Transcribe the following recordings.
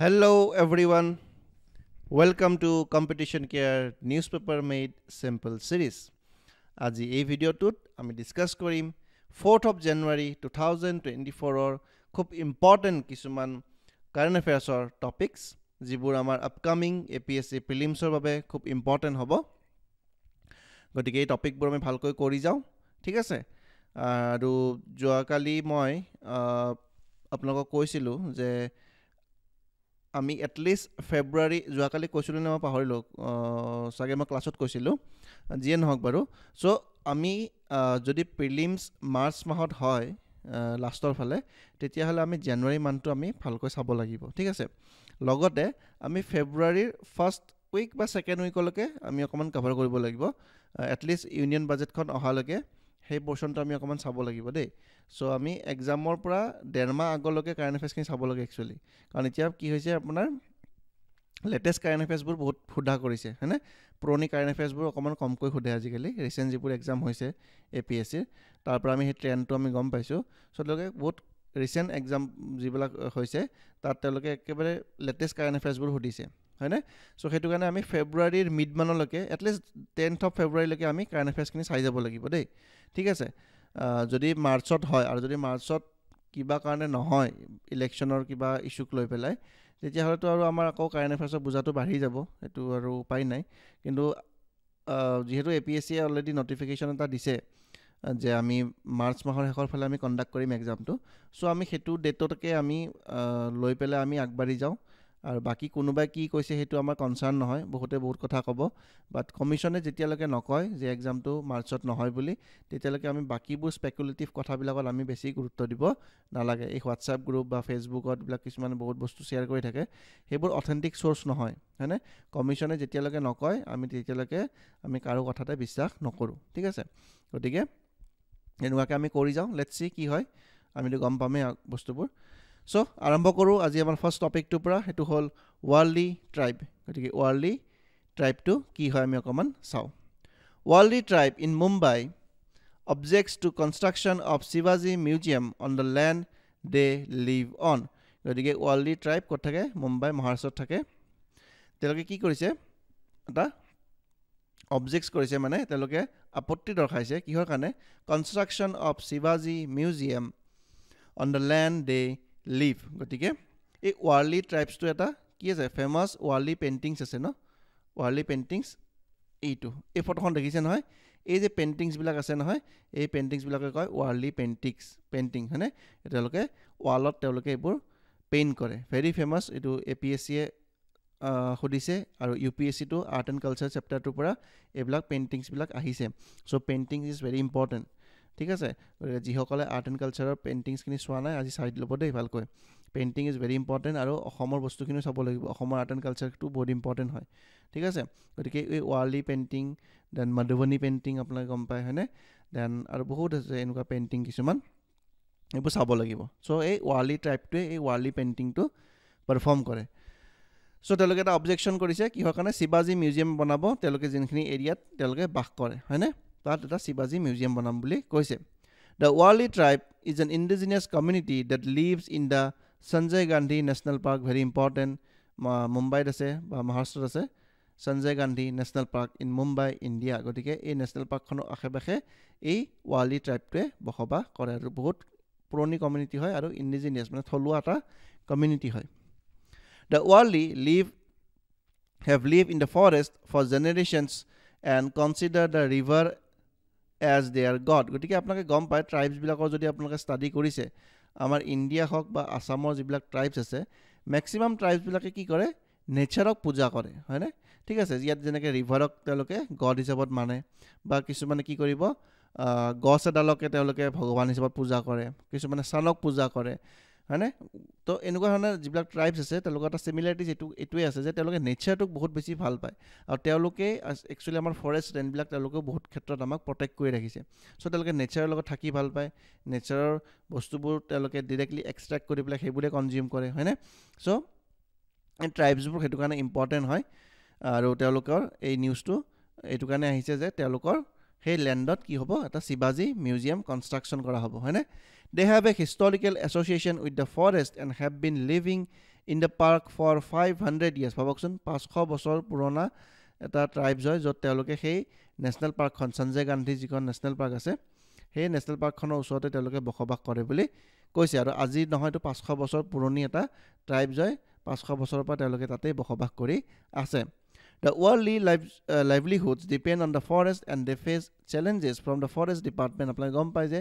Hello everyone, welcome to Competition Care Newspaper Made Simple series. আজি এই ভিডিওটোত আমি discuss কৰিম 4th of January 2024 খুব ইম্পৰ্টেন্ট কিছুমান কাৰেণ্ট এফেয়াৰ্সৰ টপিকস যিবোৰ আমাৰ আপকামিং APSC প্ৰিলিমছৰ বাবে খুব ইম্পৰ্টেন্ট হ'ব গতিকে এই টপিকবোৰ আমি ভালকৈ কৰি যাও ঠিক আছে আৰু যোৱাকালি মই আপোনালোকক কৈছিলো যে আমি এটলিষ্ট ফেব্ৰুৱাৰী যোৱাকালি কৈছিলো না মই পাহৰিলো সাগে মই ক্লাছত কৈছিলো জিয়ে নহক বাৰু সো আমি যদি প্ৰিলিমছ মাৰ্চ মাহত হয় লাষ্টৰ ফালে তেতিয়া হলে আমি জানুৱাৰী মাহটো আমি ভালকৈ চাব লাগিব ঠিক আছে লগতে আমি ফেব্ৰুৱাৰীৰ ফাৰ্ষ্ট উইক বা সেকেন্ড উইকলৈকে আমি অকমান কভাৰ কৰিব লাগিব এটলিষ্ট ইউনিয়ন বাজেটখন অহালৈকে সেই পোৰশনটো আমি অকমান চাব লাগিব দেই সো আমি এক্সামৰ পৰা ডেৰমা আগলৈকে কাৰেণ্ট এফেয়াৰ্সখিনি চাব লাগে একচুয়ালি কাৰণ এতিয়া কি হৈছে আপোনাৰ লেটেষ্ট কাৰেণ্ট এফেয়াৰ্সবোৰ বহুত ফুডা কৰিছে হয়নে পুৰণি কাৰেণ্ট এফেয়াৰ্সবোৰ অকমান কমকৈ খুদে আজিকালি ৰিসেন্ট যিবোৰ এক্সাম হৈছে APSC তাৰ পৰা আমি সেই ট্ৰেন্ডটো আমি গম পাইছো সো তেওঁলোকে বহুত ৰিসেন্ট এক্সাম যিবিলাক হৈছে তাত তেওঁলোকে একেবাৰে লেটেষ্ট কাৰেণ্ট এফেয়াৰ্সবোৰ সুধিছে হয়নে সো হেতু কাৰণে আমি ফেব্ৰুৱাৰীৰ মিড মানলৈকে এটলিষ্ট 10th of ফেব্ৰুৱাৰীলৈকে আমি কাৰেণ্ট এফেয়াৰ্সখিনি চাই যাব লাগিব দেই ঠিক আছে যদি মাৰ্চত হয় আৰু যদি মাৰ্চত কিবা কাৰণে নহয় ইলেকশনৰ কিবা ইস্যুক লৈ পেলাই তেতিয়া হয়তো আৰু আমাৰ আকৌ কাৰেণ্ট এফেয়াৰ্সৰ বুজাটো বাঢ়ি যাব এটো আৰু উপায় নাই কিন্তু যেহেতু APSC অলৰেডি নটিফিকেশন এটা দিছে যে আমি মাৰ্চ মাহৰ শেষৰ ফালে আমি কন্ডাক্ট কৰিম এক্সামটো সো আমি হেতু ডেটতকে আমি লৈ পেলাই আমি আগবাঢ়ি যাও আৰু বাকি কোনোবাই কি কৈছে হেতু আমাৰ কনসাৰ্ন নহয় বহুতে বহুত কথা কব বাট কমিশনে যেতিয়ালৈকে নকয় যে এক্সামটো মাৰ্চত নহয় বুলি তেতিয়ালৈকে আমি বাকিবোৰ স্পেকুলেটিভ কথাবিলাকত আমি বেছি গুৰুত্ব দিব নালাগে এই WhatsApp গ্ৰুপ বা ফেসবুকত বিলাক কিছুমান বহুত বস্তু শেয়াৰ কৰি থাকে হেবোৰ অথেন্টিক সোৰ্স নহয় হয়নে কমিশনে যেতিয়ালৈকে নকয় আমি তেতিয়ালৈকে আমি কাৰো কথাতে বিশ্বাস নকৰো ঠিক আছে গতিকে এনেকুৱাকে আমি কৰি যাও লেটস সি কি হয় আমিটো গম পামে বস্তুবোৰ সো আৰম্ভ কৰো আজি আমাৰ ফাৰ্স্ট টপিকটো পৰা হেতু হল ওয়াৰ্লি ট্ৰাইব গতিকে ওয়াৰ্লি ট্ৰাইবটো কি হয় আমি অকমান চাও Warli tribe in Mumbai objects to construction of Shivaji Museum on the land they live on গতিকে ওয়াৰ্লি ট্ৰাইব ক'ত থাকে মুম্বাই মহাৰাষ্ট্ৰত থাকে তেওঁলোকে কি কৰিছে এটা অবজেক্টস কৰিছে মানে তেওঁলোকে আপত্তি দৰ্শাইছে কিহৰ কাৰণে construction of Shivaji Museum on the land they live গতিকে এই ওয়াৰ্লি ট্ৰাইবছটো এটা কি আছে ফেমাস ওয়াৰ্লি পেইন্টিংস আছে ন ওয়াৰ্লি পেইন্টিংস এইটো এই ফটোখন দেখিছে নহয় এই যে পেইন্টিংস বিলাক আছে নহয় এই পেইন্টিংস বিলাকে কয় ওয়াৰ্লি পেইন্টিং হয়নে তেওঁলোকে ওয়ালত তেওঁলোকে এইবোৰ পেইন্ট কৰে ভেৰি ফেমাস এইটো APSC খুদিছে আৰু UPSC টো আৰ্ট এণ্ড কালচাৰ চেপ্টাৰটোৰ পৰা এইবিলাক পেইন্টিংস বিলাক আহিছে so painting is very important ঠিক আছে যিসকলে আৰ্ট এণ্ড কালচাৰৰ পেইন্টিংস খিনি চোৱা নাই আজি চাই ল'ব দেই ভালকৈ পেইন্টিং ইজ ভেৰি ইম্পৰ্টেন্ট আৰু অসমৰ বস্তুখিনি চাব লাগিব অসমৰ আৰ্ট এণ্ড কালচাৰটো বহুত ইম্পৰ্টেন্ট হয় ঠিক আছে গতিকে এই ওয়াৰ্লি পেইন্টিং দেন মধুবনী পেইন্টিং আপোনাক গম পায় হয়নে দেন আৰু বহুত আছে এনেকুৱা পেইন্টিং কিছুমান এইবোৰ চাব লাগিব সো এই ওয়াৰ্লি ট্ৰাইবটোৱে এই ওয়াৰ্লি পেইন্টিংটো পাৰফৰ্ম কৰে সো তেওঁলোকে এটা অবজেকশন কৰিছে কিহৰ কাৰণে শিৱাজী মিউজিয়াম বনাব তেওঁলোকে যিনখিনি এৰিয়াত তেওঁলোকে বাস কৰে হয়নে তাত এটা শিৱাজী মিউজিয়াম বনাম বুলি কৈছে The Warli tribe is an indigenous community that lives in the Sanjay Gandhi National Park very important Mumbai আছে বা মহাৰাষ্ট্ৰত আছে Sanjay Gandhi National Park in Mumbai India গতিকে এই নেশনাল পাৰ্কখনৰ আশেপাশে এই ওয়াৰ্লি ট্ৰাইবটোৱে বসবাস কৰে আৰু বহুত পুৰণি কমিউনিটি হয় আৰু ইন্ডিজিনিয়াস মানে থলুৱা এটা কমিউনিটি হয় The Warli have lived in the forest for generations and consider the river as their god গতিকে আপোনালোকে গম পায় ট্ৰাইবছ বিলাকৰ যদি আপোনালোকে ষ্টাডি কৰিছে আমাৰ ইন্ডিয়া হক বা আসামৰ যিবিলাক ট্ৰাইবছ আছে ম্যাক্সিমাম ট্ৰাইবছ বিলাকে কি কৰে নেচাৰক পূজা কৰে হয়নে ঠিক আছে ইয়াত যেনেকৈ ৰিভাৰক তেওঁলোকে গড হিচাপত মানে বা কিছুমানে কি কৰিব গছ এডালকে তেওঁলোকে ভগৱান হিচাপত পূজা কৰে কিছুমানে সানক পূজা কৰে হয়নে তো এনেকুৱা ধৰণৰ যিবিলাক ট্ৰাইবছ আছে তেওঁলোকৰ এটা সিমিলাৰিটিজ এটোৱে আছে যে তেওঁলোকে নেচাৰটোক বহুত বেছি ভাল পায় আৰু তেওঁলোকে একচুয়ালি আমাৰ ফৰেষ্ট ৰেঞ্জবিলাক তেওঁলোকে বহুত ক্ষেত্ৰত আমাক প্ৰটেক্ট কৰি ৰাখিছে সো তেওঁলোকে নেচাৰৰ লগত থাকি ভাল পায় নেচাৰৰ বস্তুবোৰ তেওঁলোকে ডাইৰেক্টলি এক্সট্ৰাক্ট কৰি পেলাই সেইবোৰে কনজিউম কৰে হয়নে সো এই ট্ৰাইবছবোৰ হেতু কাৰণে ইম্পৰ্টেন্ট হয় আৰু তেওঁলোকৰ এই নিউজটো এটো কাৰণে আহিছে যে তেওঁলোকৰ সেই ল্যান্ডত কি হ'ব এটা শিৱাজী মিউজিয়াম কনষ্ট্ৰাকচন কৰা হ'ব হয়নে They have a historical association with the forest and have been living in the park for 500 years. ভাবকচোন 500 বছৰ পুৰণা এটা ট্ৰাইবছ হয় য'ত তেওঁলোকে সেই নেশ্যনেল পাৰ্কখন সঞ্জয় গান্ধী যিখন নেশ্যনেল পাৰ্ক আছে সেই নেশ্যনেল পাৰ্কখনৰ ওচৰতে তেওঁলোকে বসবাস কৰে বুলি কৈছে আৰু আজি নহয়তো 500 বছৰ পুৰণি এটা ট্ৰাইবছ হয় 500 বছৰৰ পৰা তেওঁলোকে তাতে বসবাস কৰি আছে The worldly livelihoods depend on the forest and they face challenges from the forest department. আপোনালোকে গম পাই যে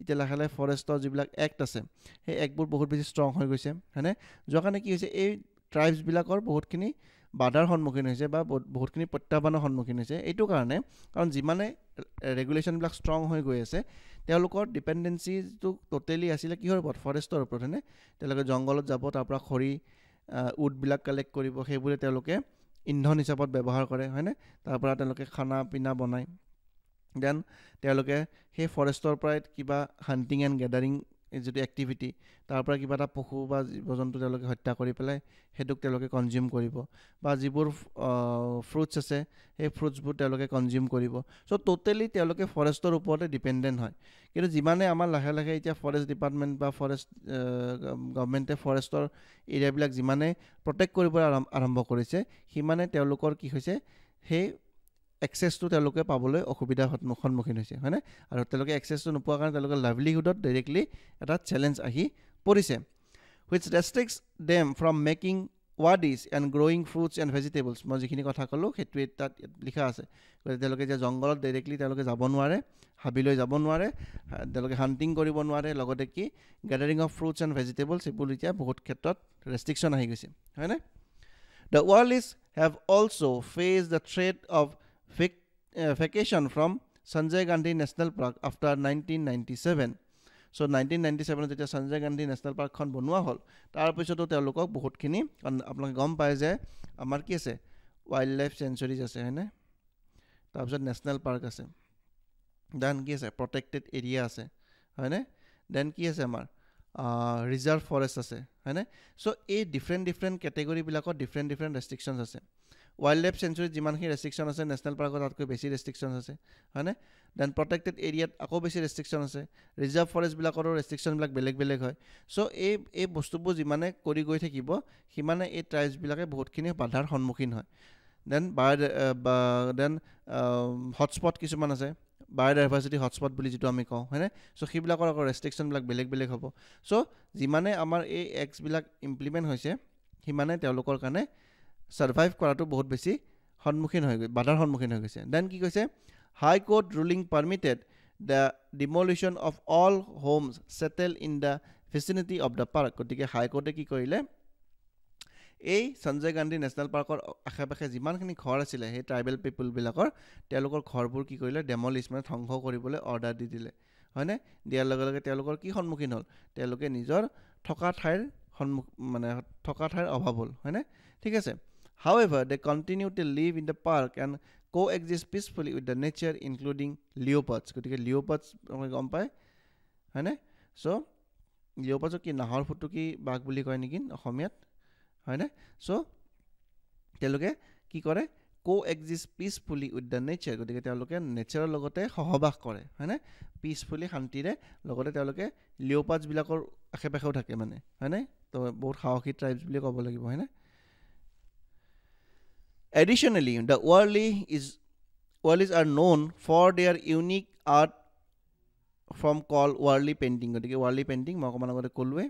এতিয়া লাহে লাহে ফৰেষ্টৰ যিবিলাক এক্ট আছে সেই এক্টবোৰ বহুত বেছি ষ্ট্ৰং হৈ গৈছে হয়নে যোৱা কাৰণে কি হৈছে এই ট্ৰাইবছবিলাকৰ বহুতখিনি বাধাৰ সন্মুখীন হৈছে বা বহুতখিনি প্ৰত্যাহ্বানৰ সন্মুখীন হৈছে এইটো কাৰণে কাৰণ যিমানে ৰেগুলেশ্যনবিলাক ষ্ট্ৰং হৈ গৈ আছে তেওঁলোকৰ ডিপেণ্ডেঞ্চিটো টোটেলি আছিলে কিহৰ ওপৰত ফৰেষ্টৰ ওপৰত হয়নে তেওঁলোকে জংঘলত যাব তাৰ পৰা খৰি উডবিলাক কালেক্ট কৰিব সেইবোৰে তেওঁলোকে ইন্ধন হিচাপত ব্যৱহাৰ কৰে হয়নে তাৰ পৰা তেওঁলোকে খানা পিনা বনায় দেন তেওঁলোকে সেই ফৰেষ্টৰ পৰাই কিবা হাণ্টিং এণ্ড গেডাৰিং যিটো এক্টিভিটি তাৰ পৰা কিবা এটা পশু বা জীৱ জন্তু তেওঁলোকে হত্যা কৰি পেলাই সেইটোক তেওঁলোকে কনজিউম কৰিব বা যিবোৰ ফ্ৰুটছ আছে সেই ফ্ৰুটছবোৰ তেওঁলোকে কনজিউম কৰিব চ' টোটেলি তেওঁলোকে ফৰেষ্টৰ ওপৰতে ডিপেণ্ডেণ্ট হয় কিন্তু যিমানে আমাৰ লাহে লাহে এতিয়া ফৰেষ্ট ডিপাৰ্টমেণ্ট বা ফৰেষ্ট গভৰ্ণমেণ্টে ফৰেষ্টৰ এৰিয়াবিলাক যিমানে প্ৰটেক্ট কৰিবলৈ আৰম্ভ কৰিছে সিমানে তেওঁলোকৰ কি হৈছে সেই এক্সেছটো তেওঁলোকে পাবলৈ অসুবিধাৰ সন্মুখীন হৈছে হয়নে আৰু তেওঁলোকে এক্সেছটো নোপোৱাৰ কাৰণে তেওঁলোকৰ লাইভলিহুডত ডাইৰেক্টলি এটা চেলেঞ্জ আহি পৰিছে which restricts them from making wadis and growing fruits and vegetables মই যিখিনি কথা ক'লোঁ সেইটোৱে তাত লিখা আছে তেওঁলোকে যে জংঘলত ডাইৰেক্টলি তেওঁলোকে যাব নোৱাৰে হাবিলৈ যাব নোৱাৰে তেওঁলোকে হাণ্টিং কৰিব নোৱাৰে লগতে কি gathering of fruits and vegetables এইবোৰ এতিয়া বহুত ক্ষেত্ৰত ৰেষ্ট্ৰিকশ্যন আহি গৈছে হয়নে The Wallace have also faced the threat of vacation from Sanjay Gandhi National Park after 1997. So 1997 যেতিয়া সঞ্জয় গান্ধী নেশ্যনেল পাৰ্কখন বনোৱা হ'ল তাৰপিছতো তেওঁলোকক বহুতখিনি আপোনালোকে গম পায় যে আমাৰ কি আছে ৱাইল্ড লাইফ চেঞ্চুৰীজ আছে হয়নে তাৰপিছত নেশ্যনেল পাৰ্ক আছে দেন কি আছে প্ৰটেক্টেড এৰিয়া আছে হয়নে দেন কি আছে আমাৰ ৰিজাৰ্ভ ফৰেষ্ট আছে হয়নে চ' এই ডিফাৰেণ্ট কেটেগৰীবিলাকত ডিফাৰেণ্ট ৰেষ্ট্ৰিকশ্যনছ আছে ৱাইল্ড লাইফ চেঞ্চুৰীত যিমানখিনি ৰেষ্ট্ৰিকশ্যন আছে নেশ্যনেল পাৰ্কত তাতকৈ বেছি ৰেষ্ট্ৰিকশ্যন আছে হয়নে দেন প্ৰটেক্টেড এৰিয়াত আকৌ বেছি ৰেষ্ট্ৰিকশ্যন আছে ৰিজাৰ্ভ ফৰেষ্টবিলাকৰো ৰেষ্ট্ৰিকশ্যনবিলাক বেলেগ হয় চ' এই বস্তুবোৰ যিমানে কৰি গৈ থাকিব সিমানে এই ট্ৰাইবছবিলাকে বহুতখিনি বাধাৰ সন্মুখীন হয় দেন হটস্পট কিছুমান আছে বায়'ডাইভাৰ্চিটি হটস্পট বুলি যিটো আমি কওঁ হয়নে চ' সেইবিলাকৰ আকৌ ৰেষ্ট্ৰিকশ্যনবিলাক বেলেগ হ'ব চ' যিমানে আমাৰ এই এক্টছবিলাক ইমপ্লিমেণ্ট হৈছে সিমানে তেওঁলোকৰ কাৰণে ছাৰ্ভাইভ কৰাটো বহুত বেছি বাধাৰ সন্মুখীন হৈ গৈছে দেন কি কৈছে high court ruling permitted the demolition of all homes settle in the vicinity of the park গতিকে হাইকোৰ্টে কি কৰিলে এই সঞ্জয় গান্ধী নেশ্যনেল পাৰ্কৰ আশে পাশে যিমানখিনি ঘৰ আছিলে সেই ট্ৰাইবেল পিপুলবিলাকৰ তেওঁলোকৰ ঘৰবোৰ কি কৰিলে ডেমলিছ মানে ধ্বংস কৰিবলৈ অৰ্ডাৰ দি দিলে হয়নে দিয়াৰ লগে লগে তেওঁলোকৰ কি সন্মুখীন হ'ল তেওঁলোকে নিজৰ থকা ঠাইৰ অভাৱ হ'ল হয়নে ঠিক আছে However, they continue to live in the park and coexist peacefully with the nature, including leopards. গতিকে leopards গম পায় হয়নে চ' leopards কি নাহৰ ফুটুকী বাঘ বুলি কয় নেকি অসমীয়াত হয়নে চ' তেওঁলোকে কি কৰে coexist peacefully with the nature গতিকে তেওঁলোকে নেচাৰৰ লগতে সহবাস কৰে হয়নে পিচফুলি শান্তিৰে লগতে তেওঁলোকে leopardsবিলাকৰ আশে পাশেও থাকে মানে হয়নে তো বহুত সাহসী ট্ৰাইবছ বুলি ক'ব লাগিব হয়নে Additionally, the Warlis are known for their unique art form called Warli painting. গতিকে Warli painting মই অকমান আগতে ক'লোৱে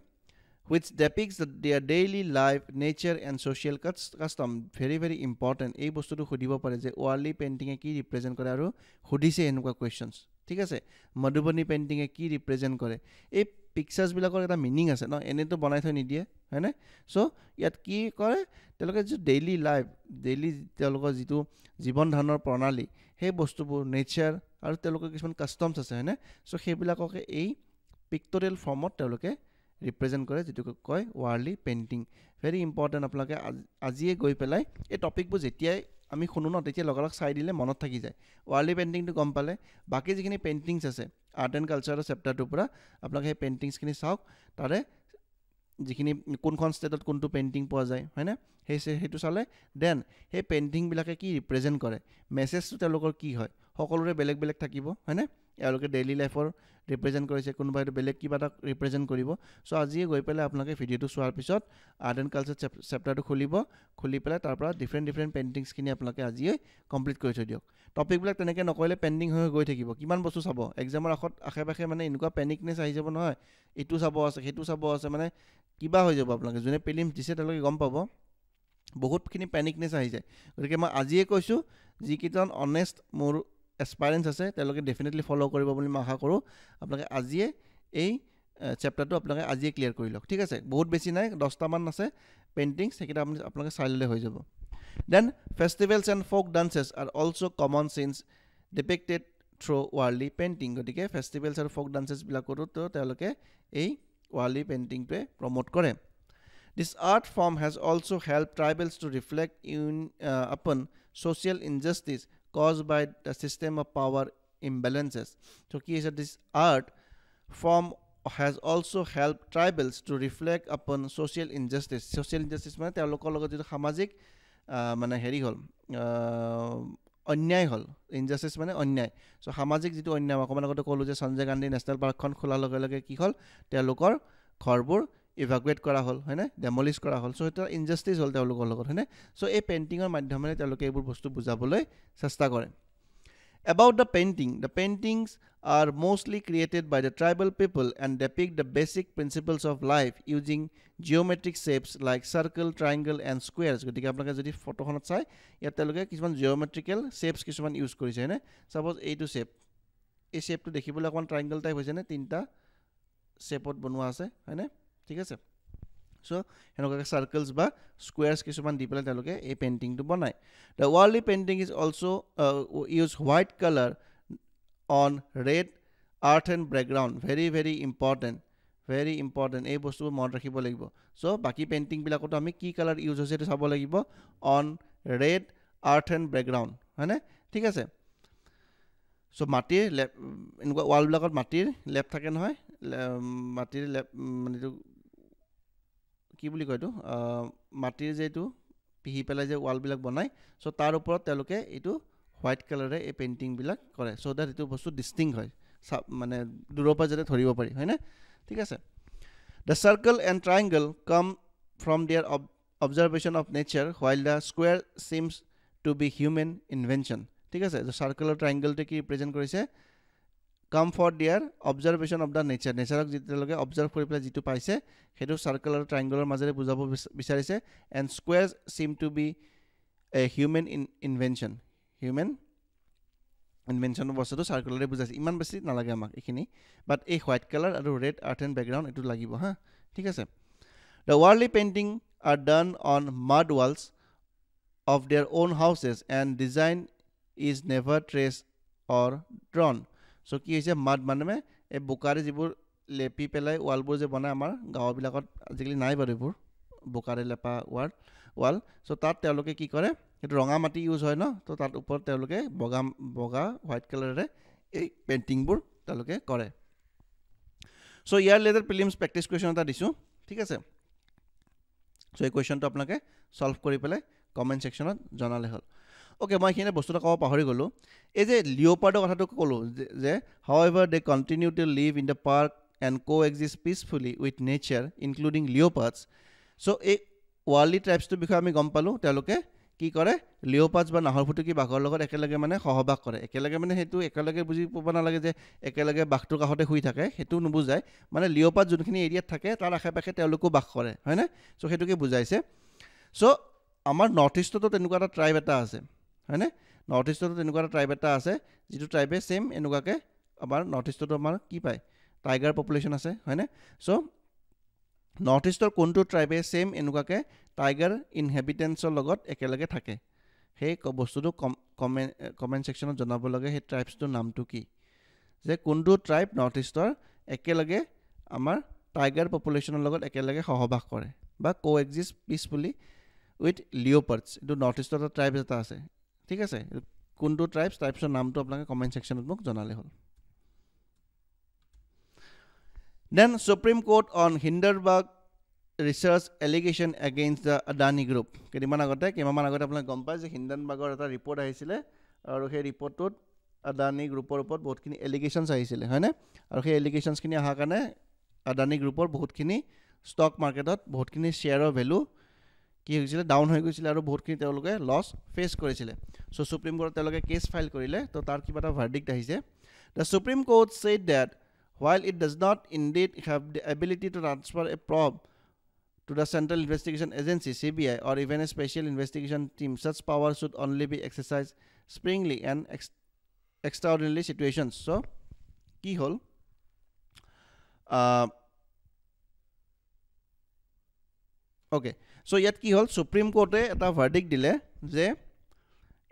which depicts their daily life, nature and social custom. Very important. এই বস্তুটো সুধিব পাৰে যে Warli painting কি ৰিপ্ৰেজেণ্ট কৰে আৰু সুধিছে এনেকুৱা কুৱেশ্যনছ ঠিক আছে মধুবনী পেইণ্টিঙে কি ৰিপ্ৰেজেণ্ট কৰে এই পিকচাৰ্ছবিলাকৰ এটা মিনিং আছে ন এনেতো বনাই থৈ নিদিয়ে হয়নে চ' ইয়াত কি কৰে তেওঁলোকে যিটো ডেইলি লাইফ তেওঁলোকৰ যিটো জীৱন ধাৰণৰ প্ৰণালী সেই বস্তুবোৰ নেচাৰ আৰু তেওঁলোকৰ কিছুমান কাষ্টমছ আছে হয়নে চ' সেইবিলাককে এই পিক্টৰিয়েল ফৰ্মত তেওঁলোকে ৰিপ্ৰেজেণ্ট কৰে যিটো কয় ৱাৰ্লি পেইণ্টিং ভেৰি ইম্পৰ্টেণ্ট আপোনালোকে আজিয়ে গৈ পেলাই এই টপিকবোৰ যেতিয়াই আমি শুনো ন তেতিয়া লগালগ চাই দিলে মনত থাকি যায় ৱাৰ্লি পেইণ্টিংটো গম পালে বাকী যিখিনি পেইণ্টিংছ আছে আৰ্ট এণ্ড কালচাৰৰ চেপ্টাৰটোৰ পৰা আপোনালোকে সেই পেইণ্টিংছখিনি চাওক তাৰে যিখিনি কোনখন ষ্টেটত কোনটো পেইণ্টিং পোৱা যায় হয়নে সেইটো চালে দেন সেই পেইণ্টিংবিলাকে কি ৰিপ্ৰেজেণ্ট কৰে মেছেজটো তেওঁলোকৰ কি হয় সকলোৰে বেলেগ থাকিব হয়নে এওঁলোকে ডেইলি লাইফৰ ৰিপ্ৰেজেণ্ট কৰিছে কোনোবা এইটো বেলেগ কিবা এটা ৰিপ্ৰেজেণ্ট কৰিব চ' আজিয়ে গৈ পেলাই আপোনালোকে ভিডিঅ'টো চোৱাৰ পিছত আৰ্ট এণ্ড কালচাৰ চেপ্টাৰটো খুলি পেলাই তাৰ পৰা ডিফাৰেণ্ট পেইণ্টিংছখিনি আপোনালোকে আজিয়ে কমপ্লিট কৰি থৈ দিয়ক টপিকবিলাক তেনেকৈ নকৰিলে পেণ্ডিং হৈ গৈ থাকিব কিমান বস্তু চাব এক্সামৰ আশে পাশে মানে এনেকুৱা পেনিকনেছ আহি যাব নহয় এইটো চাব আছে সেইটো চাব আছে মানে কিবা হৈ যাব আপোনালোকে যোনে প্ৰিলিমছ দিছে তেওঁলোকে গম পাব বহুতখিনি পেনিকনেছ আহি যায় গতিকে মই আজিয়ে কৈছোঁ যিকেইজন অনেষ্ট মোৰ এছপাইৰেণ্টছ আছে তেওঁলোকে ডেফিনেটলি ফ'ল' কৰিব বুলি মই আশা কৰোঁ আপোনালোকে আজিয়ে এই চেপ্টাৰটো আপোনালোকে আজিয়ে ক্লিয়াৰ কৰি লওক ঠিক আছে বহুত বেছি নাই 10টামান আছে পেইণ্টিংছ সেইকেইটা আপোনালোকে চাই ল'লে হৈ যাব then festivals and folk dances are also' common scenes depicted through Warli painting গতিকে ফেষ্টিভেলছ আৰু ফ'ক ডান্সেছবিলাকতো তেওঁলোকে এই ৱাৰ্লি পেইণ্টিংটোৱে প্ৰমোট কৰে This art form has also helped tribals to reflect upon social injustice caused by the system of power imbalances. So, this art form has also helped tribals to reflect upon social injustice. Social injustice মানে তেওঁলোকৰ লগত যিটো সামাজিক মানে হেৰি হ'ল অন্যায় হ'ল ইনজাষ্টিছ মানে অন্যায় চ' সামাজিক যিটো অন্যায় অকণমান আগতে ক'লোঁ যে সঞ্জয় গান্ধী নেশ্যনেল পাৰ্কখন খোলাৰ লগে লগে কি হ'ল তেওঁলোকৰ ঘৰবোৰ ইভাকুৱেট কৰা হ'ল হয়নে ডেমলিছ কৰা হ'ল চ' সেইটো ইনজাষ্টিছ হ'ল তেওঁলোকৰ লগত হয়নে চ' এই পেইণ্টিঙৰ মাধ্যমেৰে তেওঁলোকে এইবোৰ বস্তু বুজাবলৈ চেষ্টা কৰে About the paintings are mostly created by the tribal people and depict the basic principles of life using geometric shapes like circle, triangle and squares. গতিকে আপোনালোকে যদি ফটোখনত চাই ইয়াত তেওঁলোকে কিছুমান জিঅ'মেট্ৰিকেল শ্বেপছ কিছুমান ইউজ কৰিছে হয়নে চাপ'জ এইটো শ্বেপ এই শ্বেপটো দেখিবলৈ অকণমান ট্ৰাইংগল টাইপ হৈছে নে তিনিটা শ্বেপত বনোৱা আছে হয়নে ঠিক আছে চ' সেনেকুৱাকৈ চাৰ্কলছ বা স্কুৱেৰ্ছ কিছুমান দি পেলাই তেওঁলোকে এই পেইণ্টিংটো বনায় the Warli painting is also' use white colour on red earth and background very important এই বস্তুবোৰ মনত ৰাখিব লাগিব চ' বাকী পেইণ্টিংবিলাকতো আমি কি কালাৰ ইউজ হৈছে সেইটো চাব লাগিব on red earth and background হয়নে ঠিক আছে চ' মাটিৰ এনেকুৱা ৱালবিলাকত মাটিৰ লেপ থাকে নহয় মাটিৰ লেপ মানে এইটো কি বুলি কয় এইটো মাটিৰ যে এইটো পিহি পেলাই যে ৱালবিলাক বনায় চ' তাৰ ওপৰত তেওঁলোকে এইটো হোৱাইট কালাৰে এই পেইণ্টিংবিলাক কৰে চ' দেট এইটো বস্তু ডিষ্টিংক্ট হয় মানে দূৰৰ পৰা যাতে ধৰিব পাৰি হয়নে ঠিক আছে the circle and triangle come from their observation of nature while the square seems to be human invention ঠিক আছে চাৰ্কল আৰু ট্ৰাইংগলটোৱে কি ৰিপ্ৰেজেণ্ট কৰিছে come for their observation of the নেচাৰক তেওঁলোকে অবজাৰ্ভ কৰি পেলাই যিটো পাইছে সেইটো চাৰ্কল আৰু ট্ৰাইংগলৰ মাজেৰে বুজাব বিচাৰিছে and square seem to be a human ইনভেনশ্যনৰ বস্তুটো চাৰ্কুলাৰে বুজাইছে ইমান বেছি নালাগে আমাক এইখিনি বাট এই হোৱাইট কালাৰ আৰু ৰেড আৰ্থ এণ্ড বেকগ্ৰাউণ্ড এইটো লাগিব হা ঠিক আছে the Warli painting are done on mud walls of their own houses and design is never traced or drawn so' কি হৈছে মাড মানে এই বোকাৰে যিবোৰ লেপি পেলাই ৱালবোৰ যে বনায় আমাৰ গাঁওবিলাকত আজিকালি নাই বাৰু এইবোৰ বোকাৰে লেপা ৱাল চ' তাত তেওঁলোকে কি কৰে সেইটো ৰঙা মাটি ইউজ হয় ন তো তাত ওপৰত তেওঁলোকে বগা হোৱাইট কালাৰেৰে এই পেইণ্টিংবোৰ তেওঁলোকে কৰে চ' ইয়াৰ ৰিলেটেড প্ৰিলিমছ প্ৰেক্টিছ কুৱেশ্যন এটা দিছোঁ ঠিক আছে চ' এই কুৱেশ্যনটো আপোনালোকে ছল্ভ কৰি পেলাই কমেণ্ট ছেকশ্যনত জনালে হ'ল অ'কে মই এইখিনি বস্তু এটা ক'ব পাহৰি গ'লোঁ এই যে লিঅ'পাৰ্ডৰ কথাটো ক'লোঁ যে however they continue to live in the park and coexist peacefully with nature including leopards so' এই ৱাৰ্লি ট্ৰাইবছটোৰ বিষয়ে আমি গম পালোঁ তেওঁলোকে কি কৰে লিঅ'পাৰ্ডছ বা নাহৰফুটুকী বাঘৰ লগত একেলগে মানে সহবাস কৰে একেলগে মানে সেইটো একেলগে বুজি পাব নালাগে যে একেলগে বাঘটোৰ কাষতে শুই থাকে সেইটো নুবুজায় মানে লিঅ'পাৰ্ড যোনখিনি এৰিয়াত থাকে তাৰ আশে পাশে তেওঁলোকো বাস কৰে হয়নে চ' সেইটোকে বুজাইছে চ' আমাৰ নৰ্থ ইষ্টতো তেনেকুৱা এটা ট্ৰাইব এটা আছে হয়নে নৰ্থ ইষ্টতো তেনেকুৱা এটা ট্ৰাইব এটা আছে যিটো ট্ৰাইবে ছেইম এনেকুৱাকৈ আমাৰ নৰ্থ ইষ্টতো আমাৰ কি পায় টাইগাৰ পপুলেশ্যন আছে হয়নে চ' নৰ্থ ইষ্টৰ কোনটো ট্ৰাইবে ছেইম এনেকুৱাকৈ টাইগাৰ ইনহেবিটেণ্টছৰ লগত একেলগে থাকে সেই বস্তুটো কমেণ্ট ছেকশ্যনত জনাব লাগে সেই ট্ৰাইবছটোৰ নামটো কি যে কোনটো ট্ৰাইব নৰ্থ ইষ্টৰ একেলগে আমাৰ টাইগাৰ পপুলেশ্যনৰ লগত একেলগে সহবাস কৰে বা কো এক্সিষ্ট পিচফুলি উইথ লিঅ'পাৰ্ডছ এইটো নৰ্থ ইষ্টৰ এটা ট্ৰাইব এটা আছে ঠিক আছে কোনটো ট্ৰাইবছৰ নামটো আপোনালোকে কমেণ্ট ছেকশ্যনত মোক জনালে হ'ল then supreme court on Hindenburg research allegation against the Adani group কেইমাহমান আগতে আপোনালোকে গম পায় যে হিণ্ডাৰবাৰ্গৰ এটা ৰিপৰ্ট আহিছিলে আৰু সেই ৰিপৰ্টটোত আদানী গ্ৰুপৰ ওপৰত বহুতখিনি এলিগেশনছ আহিছিলে হয়নে আৰু সেই এলিগেশনছখিনি অহাৰ কাৰণে আদানী গ্ৰুপৰ বহুতখিনি ষ্টক মাৰ্কেটত বহুতখিনি শ্বেয়াৰৰ ভ্যালু কি হৈছিলে ডাউন হৈ গৈছিলে আৰু বহুতখিনি তেওঁলোকে লছ ফেস কৰিছিলে সো সুপ্ৰিম কোৰ্টত তেওঁলোকে কেছ ফাইল কৰিলে তো তাৰ কিবা এটা ভাৰ্ডিক্ট আহিছে The Supreme Court said that while it does not indeed have the ability to transfer a probe to the Central Investigation Agency CBI or even a special investigation team, such power should only be exercised sparingly and extraordinary situations. So, ki hol? Okay. So, yet ki hol? Supreme Court eta verdict dile je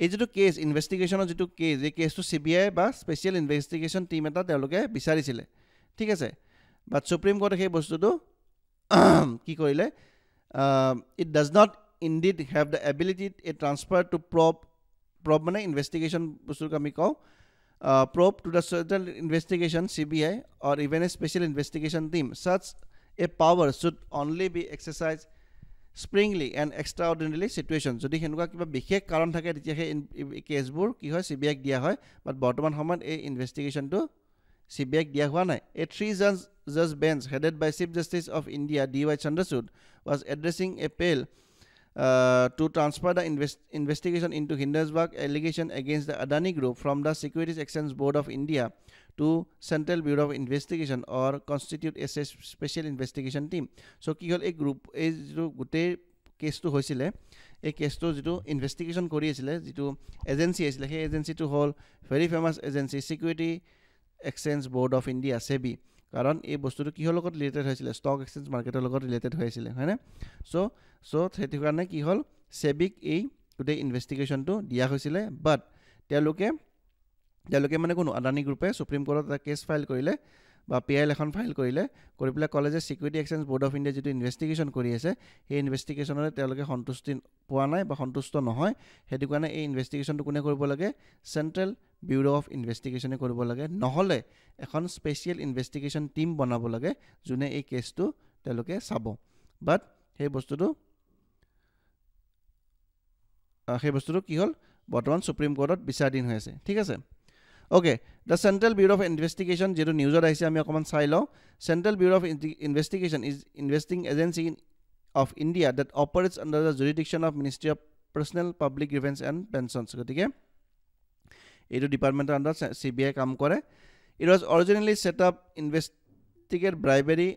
এই যেটো case ইনভেস্টিগেশনৰ যেটো case এই কেসটো CBI বা special investigation team এটা তেওঁলোকে বিচাৰিছিলে ঠিক আছে বাট সুপ্ৰিম কোৰ্টে সেই বস্তুটো কি কৰিলে it does not indeed have the ability a transfer to probe মানে ইনভেস্টিগেশন বস্তুক আমি কওঁ probe to the Central Investigation CBI or even a special investigation team. Such a power should only be exercised springly and extraordinarily situations. যদি হেনুকা কিবা বিশেষ কাৰণ থাকে তেতিয়া হে কেছবোৰ কি হয় সিবিআই দিয়া হয় বাট বৰ্তমান সময়ত এই ইনভেস্টিগেশনটো সিবিআই দিয়া হোৱা নাই a three-judge bench headed by Chief Justice of India D.Y. Chandrachud was addressing a appeal to transfer the investigation into Hindenburg allegation against the Adani Group from the Securities Exchange Board of India to Central Bureau of Investigation or constitute a special investigation team. So ki hol a group is jo gote case to hoisile a case to jitu investigation kori asile jitu agency asile he agency to hol very famous agency Security Exchange Board of India SEBI কারণ এই বস্তুটো কি হল লগত related হয়েছিল stock exchange মার্কেটের লগত related হয়েছিল হয়নে সো সেইটো কাৰণে কি হল সেবিক এই গোটেই ইনভেস্টিগেশনটো দিয়া হৈছিল বাট তেওঁলোকে মানে কোনো আদানী গ্ৰুপে সুপ্ৰিম কোৰ্টত এটা কেছ ফাইল কৰিলে বা পিআইএল এখন ফাইল কৰিলে কৰি পেলাই college security exchange board of India যেটো ইনভেস্টিগেশন কৰি আছে সেই ইনভেস্টিগেশনৰে তেওঁলোকে সন্তুষ্টি পোৱা নাই বা সন্তুষ্ট নহয় হেতু কাৰণে এই ইনভেস্টিগেশনটো কোনে কৰিব লাগে সেন্ট্ৰেল ব্যুৰো অফ ইনভেস্টিগেশনে কৰিব লাগে নহলে এখন স্পেশাল ইনভেস্টিগেশন টিম বনাব লাগে যোনে এই কেছটো তেওঁলোকে চাব বাট সেই বস্তুটো কি হল বৰ্তমান সুপ্ৰিম কোৰ্টত বিচাৰদিন হৈ আছে ঠিক আছে Okay, the Central Bureau of Investigation যেটো নিউজত আহিছে আমি অকমান চাই লও Central Bureau of Investigation is investigating agency of India that operates under the jurisdiction of Ministry of Personnel, Public Grievance and Pensions গতিকে এইটো ডিপাৰ্টমেন্টৰ আন্ডাৰ CBI কাম কৰে It was originally set up investigate bribery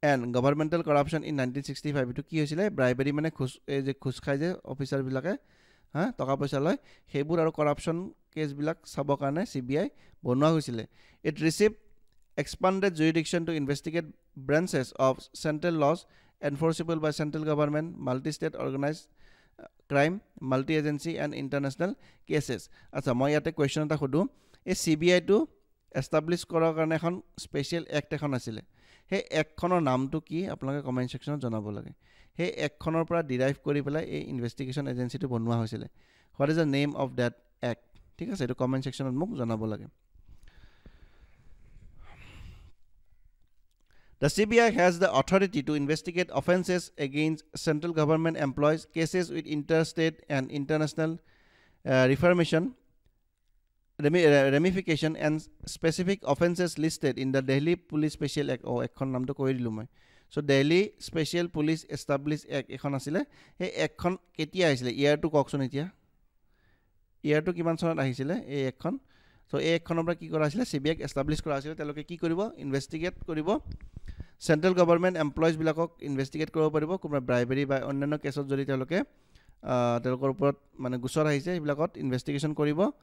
and governmental corruption in 1965 এটো কি হৈছিল bribery মানে খুস খাই যে অফিচাৰ বিলাকে টকা পইচা লয় হেবুৰ আৰু কৰাপশন কেছ বিলাক সব কাৰণে সিবিআই বনোৱা হৈছিল it receive expanded jurisdiction to investigate branches of central laws enforceable by central government multi-state organized crime multi-agency and international cases আচ্ছা মই ইয়াতে কোৱেশ্চন এটা খুদু এই সিবিআই টো এস্টাবলিশ কৰাৰ কাৰণে এখন স্পেশাল এক্ট এখন আছিল হে একখনৰ নামটো কি আপোনালোকে কমেন্ট সেকশনত জনাব লাগে হে একখনৰ পৰা ডিৰাইভ কৰি পেলাই এই ইনভেস্টিগেশন এজেন্সিটো বনোৱা হৈছিল what is the name of that act ঠিক আছে এটো কমেন্ট সেকশনত মোক জনাব লাগে The CBI has the authority to investigate offenses against central government employees cases with interstate and international ramification and specific offenses listed in the Delhi Police Special Act ekkhon naam to koi dilu moi so Delhi Special Police Established Act ekhon asile he ekkhon ketia aisile year to kokson etia year to kiman sonat ahisile ei ekkhon so ei ekkhonor pora ki kora asile CBI establish kora asile teloke ki koribo investigate koribo Central Government employees bilakok investigate koribo paribo kuma bribery by onnano case jodi teloke telokor oporot mane gusor ahise bilakot investigation koribo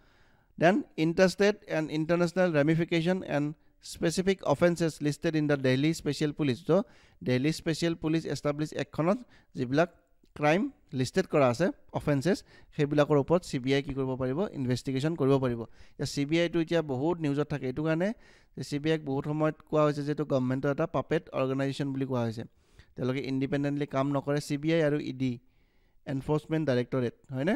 then interstate and international ramification and specific offenses listed in the Delhi Special Police so Delhi Special Police established ekkhonot jibilak crime listed kora ase offenses hebilakor opor CBI ki koribo paribo investigation koribo paribo ya CBI to itia bahut newsot thake etu kane CBI bahut homoyt koa hoise je to government eta puppet organization buli koa hoise teloke independently kaam nokore CBI aru ED Enforcement Directorate hoine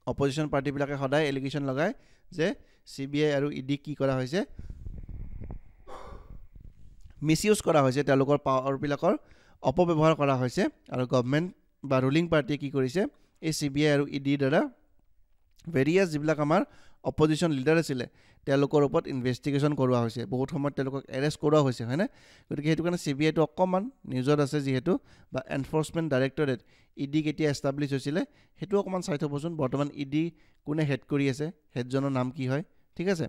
opposition party bilake hoday allegation lagai je CBI aru ED ki kora hoise misuse kora hoise telokor power bilakor অপব্যৱহাৰ কৰা হৈছে আৰু government বা ruling party কি কৰিছে এই CBI আৰু ED দ্বাৰা ভেৰিয়াস যিবিলাক আমাৰ অপজিশ্যন লিডাৰ আছিলে তেওঁলোকৰ ওপৰত ইনভেষ্টিগেশ্যন কৰোৱা হৈছে বহুত সময়ত তেওঁলোকক এৰেষ্ট কৰোৱা হৈছে হয়নে গতিকে সেইটো কাৰণে CBIটো অকণমান নিউজত আছে যিহেতু বা এনফৰ্চমেণ্ট ডাইৰেক্টৰেট ইডি কেতিয়া এষ্টাব্লিছ হৈছিলে সেইটো অকণমান চাই থ'বচোন বৰ্তমান ইডি কোনে হেড কৰি আছে হেডজনৰ নাম কি হয় ঠিক আছে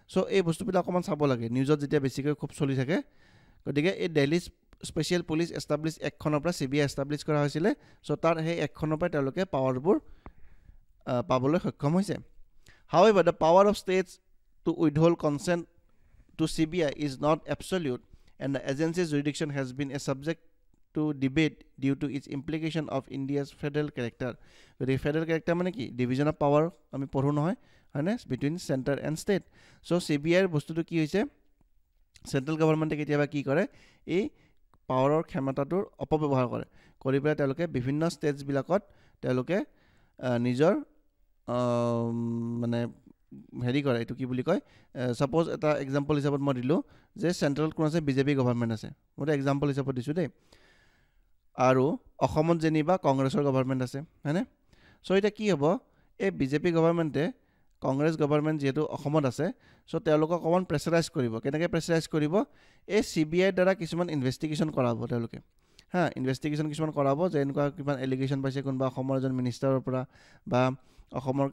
চ' এই বস্তুবিলাক অকণমান চাব লাগে নিউজত যেতিয়া বেছিকৈ খুব চলি থাকে গতিকে এই দিল্লী স্পেচিয়েল পুলিচ এষ্টাব্লিছ এক্টখনৰ পৰা CBI এষ্টাব্লিছ কৰা হৈছিলে চ' তাৰ সেই এক্টখনৰ পৰা তেওঁলোকে পাৱাৰবোৰ পাবলৈ সক্ষম হৈছে however the power of states to withhold consent to CBI is not absolute and the agency's jurisdiction has been a subject to debate due to its implication of India's federal character the federal character মানে কি division of power আমি পঢ়ো নহয় হয়নে between center and state so CBI ৰ বস্তুটো কি হৈছে সেন্ট্ৰেল গভৰ্ণমেণ্টে কেতিয়াবা কি কৰে এই পাৱাৰৰ ক্ষমতাটোৰ অপব্যৱহাৰ কৰে কৰি পেলাই তেওঁলোকে বিভিন্ন ষ্টেটছবিলাকত তেওঁলোকে নিজৰ মানে হেৰি কৰে এইটো কি বুলি কয় সাপোজ এটা এক্সাম্পল হিচাপত মই দিলোঁ যে চেণ্ট্ৰেলত কোন আছে বিজেপি গভৰ্ণমেণ্ট আছে মই এটা এক্সাম্পল হিচাপত দিছোঁ দেই আৰু অসমত যেনিবা কংগ্ৰেছৰ গভৰ্ণমেণ্ট আছে হয়নে চ' এতিয়া কি হ'ব এই বিজেপি গভৰ্ণমেণ্টে কংগ্ৰেছ গভৰ্ণমেণ্ট যিহেতু অসমত আছে চ' তেওঁলোকক অকণমান প্ৰেছাৰাইজ কৰিব কেনেকৈ প্ৰেছাৰাইজ কৰিব এই CBIৰ দ্বাৰা কিছুমান ইনভেষ্টিগেশ্যন কৰাব তেওঁলোকে হা ইনভেষ্টিগেশ্যন কিছুমান কৰাব যে এনেকুৱা কিমান এলিগেশ্যন পাইছে কোনোবা অসমৰ এজন মিনিষ্টাৰৰ পৰা বা অসমৰ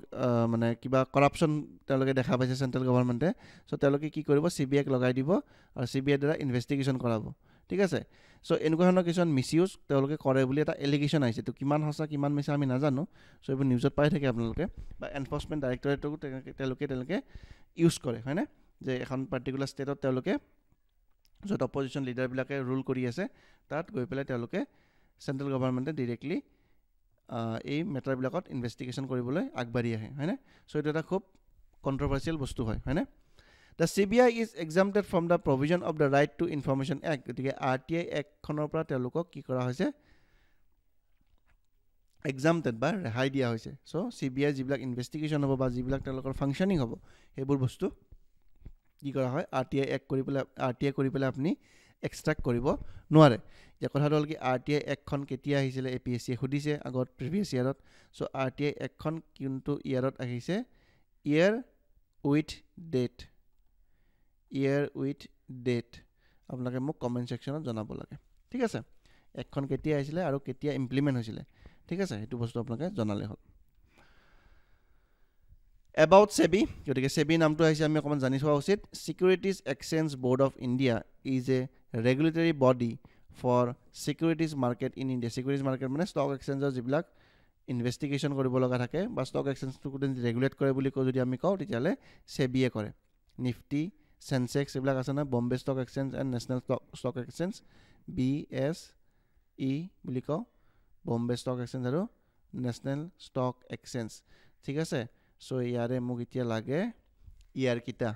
মানে কিবা কৰাপশ্যন তেওঁলোকে দেখা পাইছে চেণ্ট্ৰেল গভৰ্ণমেণ্টে চ' তেওঁলোকে কি কৰিব CBIক লগাই দিব আৰু CBIৰ দ্বাৰা ইনভেষ্টিগেশ্যন কৰাব ঠিক আছে চ' এনেকুৱা ধৰণৰ কিছুমান মিছইউজ তেওঁলোকে কৰে বুলি এটা এলিগেশ্যন আহিছে তো কিমান সঁচা কিমান মিছা আমি নাজানো চ' এইবোৰ নিউজত পাই থাকে আপোনালোকে বা এনফৰ্চমেণ্ট ডাইৰেক্টৰেটকো তেওঁলোকে ইউজ কৰে হয়নে যে এখন পাৰ্টিকুলাৰ ষ্টেটত তেওঁলোকে য'ত অপজিশ্যন লিডাৰবিলাকে ৰুল কৰি আছে তাত গৈ পেলাই তেওঁলোকে চেণ্ট্ৰেল গভৰ্ণমেণ্টে ডিৰেক্টলি এই মেটাৰবিলাকত ইনভেষ্টিগেশ্যন কৰিবলৈ আগবাঢ়ি আহে হয়নে চ' এইটো এটা খুব কণ্ট্ৰভাৰ্চিয়েল বস্তু হয় হয়নে The CBI is exempted from the provision of the Right to Information Act গতিকে RTI এক্টখনৰ পৰা তেওঁলোকক কি কৰা হৈছে exempted বা ৰেহাই দিয়া হৈছে চ' CBI যিবিলাক ইনভেষ্টিগেশ্যন হ'ব বা যিবিলাক তেওঁলোকৰ ফাংচনিং হ'ব সেইবোৰ বস্তু কি কৰা হয় RTI কৰি পেলাই আপুনি এক্সট্ৰাক্ট কৰিব নোৱাৰে যে কথাটো হ'ল কি RTI এক্টখন কেতিয়া আহিছিলে APSCয়ে সুধিছে আগত প্ৰিভিয়াছ ইয়াৰত চ' RTI এক্টখন কিন্তু ইয়াৰত আহিছে year with date আপোনালোকে মোক কমেণ্ট ছেকশ্যনত জনাব লাগে ঠিক আছে এক্টখন কেতিয়া আহিছিলে আৰু কেতিয়া ইমপ্লিমেণ্ট হৈছিলে ঠিক আছে সেইটো বস্তু আপোনালোকে জনালে হ'ল About SEBI গতিকে SEBI নামটো আহিছে আমি অকণমান জানি থোৱা উচিত Securities Exchange Board of India is a regulatory body for securities market in India securities market মানে ষ্টক এক্সচেঞ্জৰ যিবিলাক ইনভেষ্টিগেশ্যন কৰিব লগা থাকে বা ষ্টক এক্সচেঞ্জটো ৰেগুলেট কৰে বুলি যদি আমি কওঁ তেতিয়াহ'লে SEBIয়ে কৰে নিফটি সেন্সেক্স এইবিলাক আছে না Bombay stock exchange and national stock exchange BSE বুলি কওঁ বম্বে ষ্টক এক্সচেঞ্জ আৰু নেশ্যনেল ষ্টক এক্সচেঞ্জ ঠিক আছে চ' ইয়াৰে মোক এতিয়া লাগে ইয়াৰকেইটা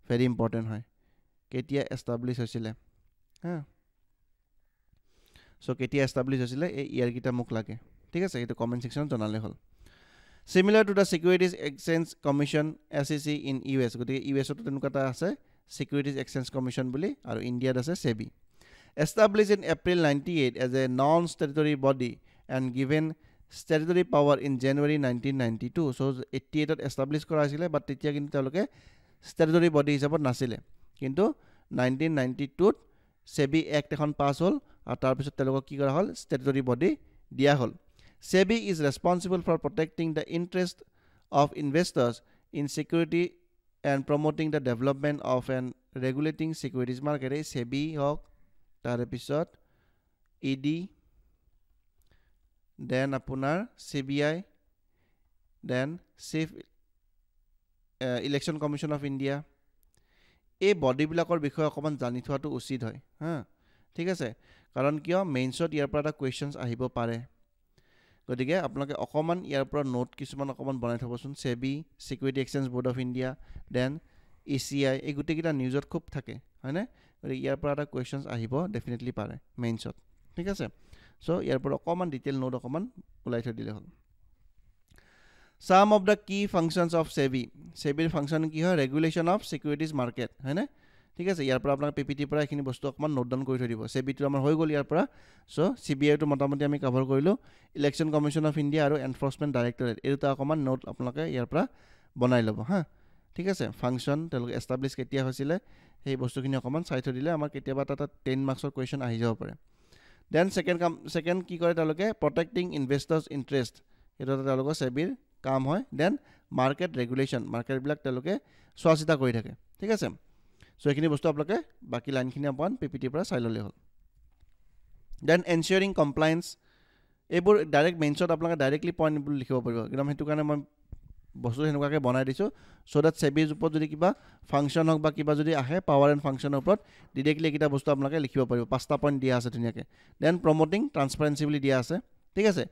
ভেৰি ইম্পৰ্টেণ্ট হয় কেতিয়া এষ্টাব্লিছ হৈছিলে হা চ' কেতিয়া এষ্টাব্লিছ হৈছিলে এই ইয়াৰকেইটা মোক লাগে ঠিক আছে এইটো কমেণ্ট ছেকশ্যনত জনালে হ'ল Similar to the Securities Exchange Commission SEC in US গতিকে ইউএছতো তেনেকুৱা এটা আছে Securities Exchange Commission বুলি আৰু ইণ্ডিয়াত আছে SEBI established in April 98 as a non-statutory body and given statutory power in January 1992 so 88ত establish কৰা হৈছিলে but তেতিয়া কিন্তু তেওঁলোকে statutory body হিচাপত নাছিলে কিন্তু 1992ত SEBI Act এখন পাছ হ'ল আৰু তাৰপিছত তেওঁলোকক কি কৰা হ'ল statutory body দিয়া হ'ল SEBI is responsible for protecting the interest of investors in security and promoting the development of an regulating securities market. SEBI hok tare pisot ED then apunar CBI then Safe Election Commission of India এই বডিবিলাকৰ বিষয়ে অকণমান জানি থোৱাটো উচিত হয় হা ঠিক আছে কাৰণ কিয় মেইনছত ইয়াৰ পৰা এটা কুৱেশ্যনছ আহিব পাৰে গতিকে আপোনালোকে অকণমান ইয়াৰ পৰা নোট কিছুমান অকণমান বনাই থ'বচোন SEBI Security Exchange Board of India then ECI এই গোটেইকেইটা নিউজত খুব থাকে হয়নে গতিকে ইয়াৰ পৰা এটা কুৱেশ্যনছ আহিব ডেফিনেটলি পাৰে মেইনছত ঠিক আছে চ' ইয়াৰ পৰা অকণমান ডিটেইল নোট অকণমান ওলাই থৈ দিলে হ'ল Some of the key functions of SEBIৰ ফাংচন কি হয় ৰেগুলেশ্যন অফ চিকিউৰিটিজ মাৰ্কেট হয়নে ঠিক আছে ইয়াৰ পৰা আপোনাক PPT পৰা এইখিনি বস্তু অকণমান নোট ডাউন কৰি থৈ দিব SEBIটো আমাৰ হৈ গ'ল ইয়াৰ পৰা চ' CBIটো মোটামুটি আমি কভাৰ কৰিলোঁ ইলেকশ্যন কমিশ্যন অফ ইণ্ডিয়া আৰু এনফৰ্চমেণ্ট ডাইৰেক্টৰেট এই দুটা অকণমান নোট আপোনালোকে ইয়াৰ পৰা বনাই ল'ব হা ঠিক আছে ফাংচন তেওঁলোকে এষ্টাব্লিছ কেতিয়া হৈছিলে সেই বস্তুখিনি অকমান চাই থৈ দিলে আমাৰ কেতিয়াবা এটা 10 মাৰ্কছৰ কোৱেশ্চন আহি যাব পাৰে দেন সেকেন্ড কি কৰে তেওঁলোকে প্ৰটেক্টিং ইনভেষ্টৰ্ছ ইন্টাৰেষ্ট এটা তেওঁলোকৰ সেবিৰ কাম হয় দেন মাৰ্কেট ৰেগুলেশ্যন মাৰ্কেটবিলাক তেওঁলোকে চোৱাচিতা কৰি থাকে ঠিক আছে সো এইখিনি বস্তু আপোনালোকে বাকি লাইনখিনি অকমান পিপিটিৰ পৰা চাই ল'লে হ'ল দেন এনচিয়ৰিং কমপ্লায়েন্স এইবোৰ ডাইৰেক্ট মেইনছত আপোনালোকে ডাইৰেক্টলি পইণ্ট বুলি লিখিব পাৰিব একদম হেতু কাৰণে মই বস্তু হেনুকাকে বনাই দিছো সো দ্যাট সেবিৰ ওপৰত যদি কিবা ফাংচন হক বা কিবা যদি আহে পাৱাৰ এণ্ড ফাংচনৰ ওপৰত ডাইৰেক্টলি কিটা বস্তু আপোনালোকে লিখিব পাৰিব পাঁচটা পইণ্ট দিয়া আছে ধুনিয়াকে দেন প্ৰমোটিং ট্ৰান্সপাৰেন্সি বুলি দিয়া আছে ঠিক আছে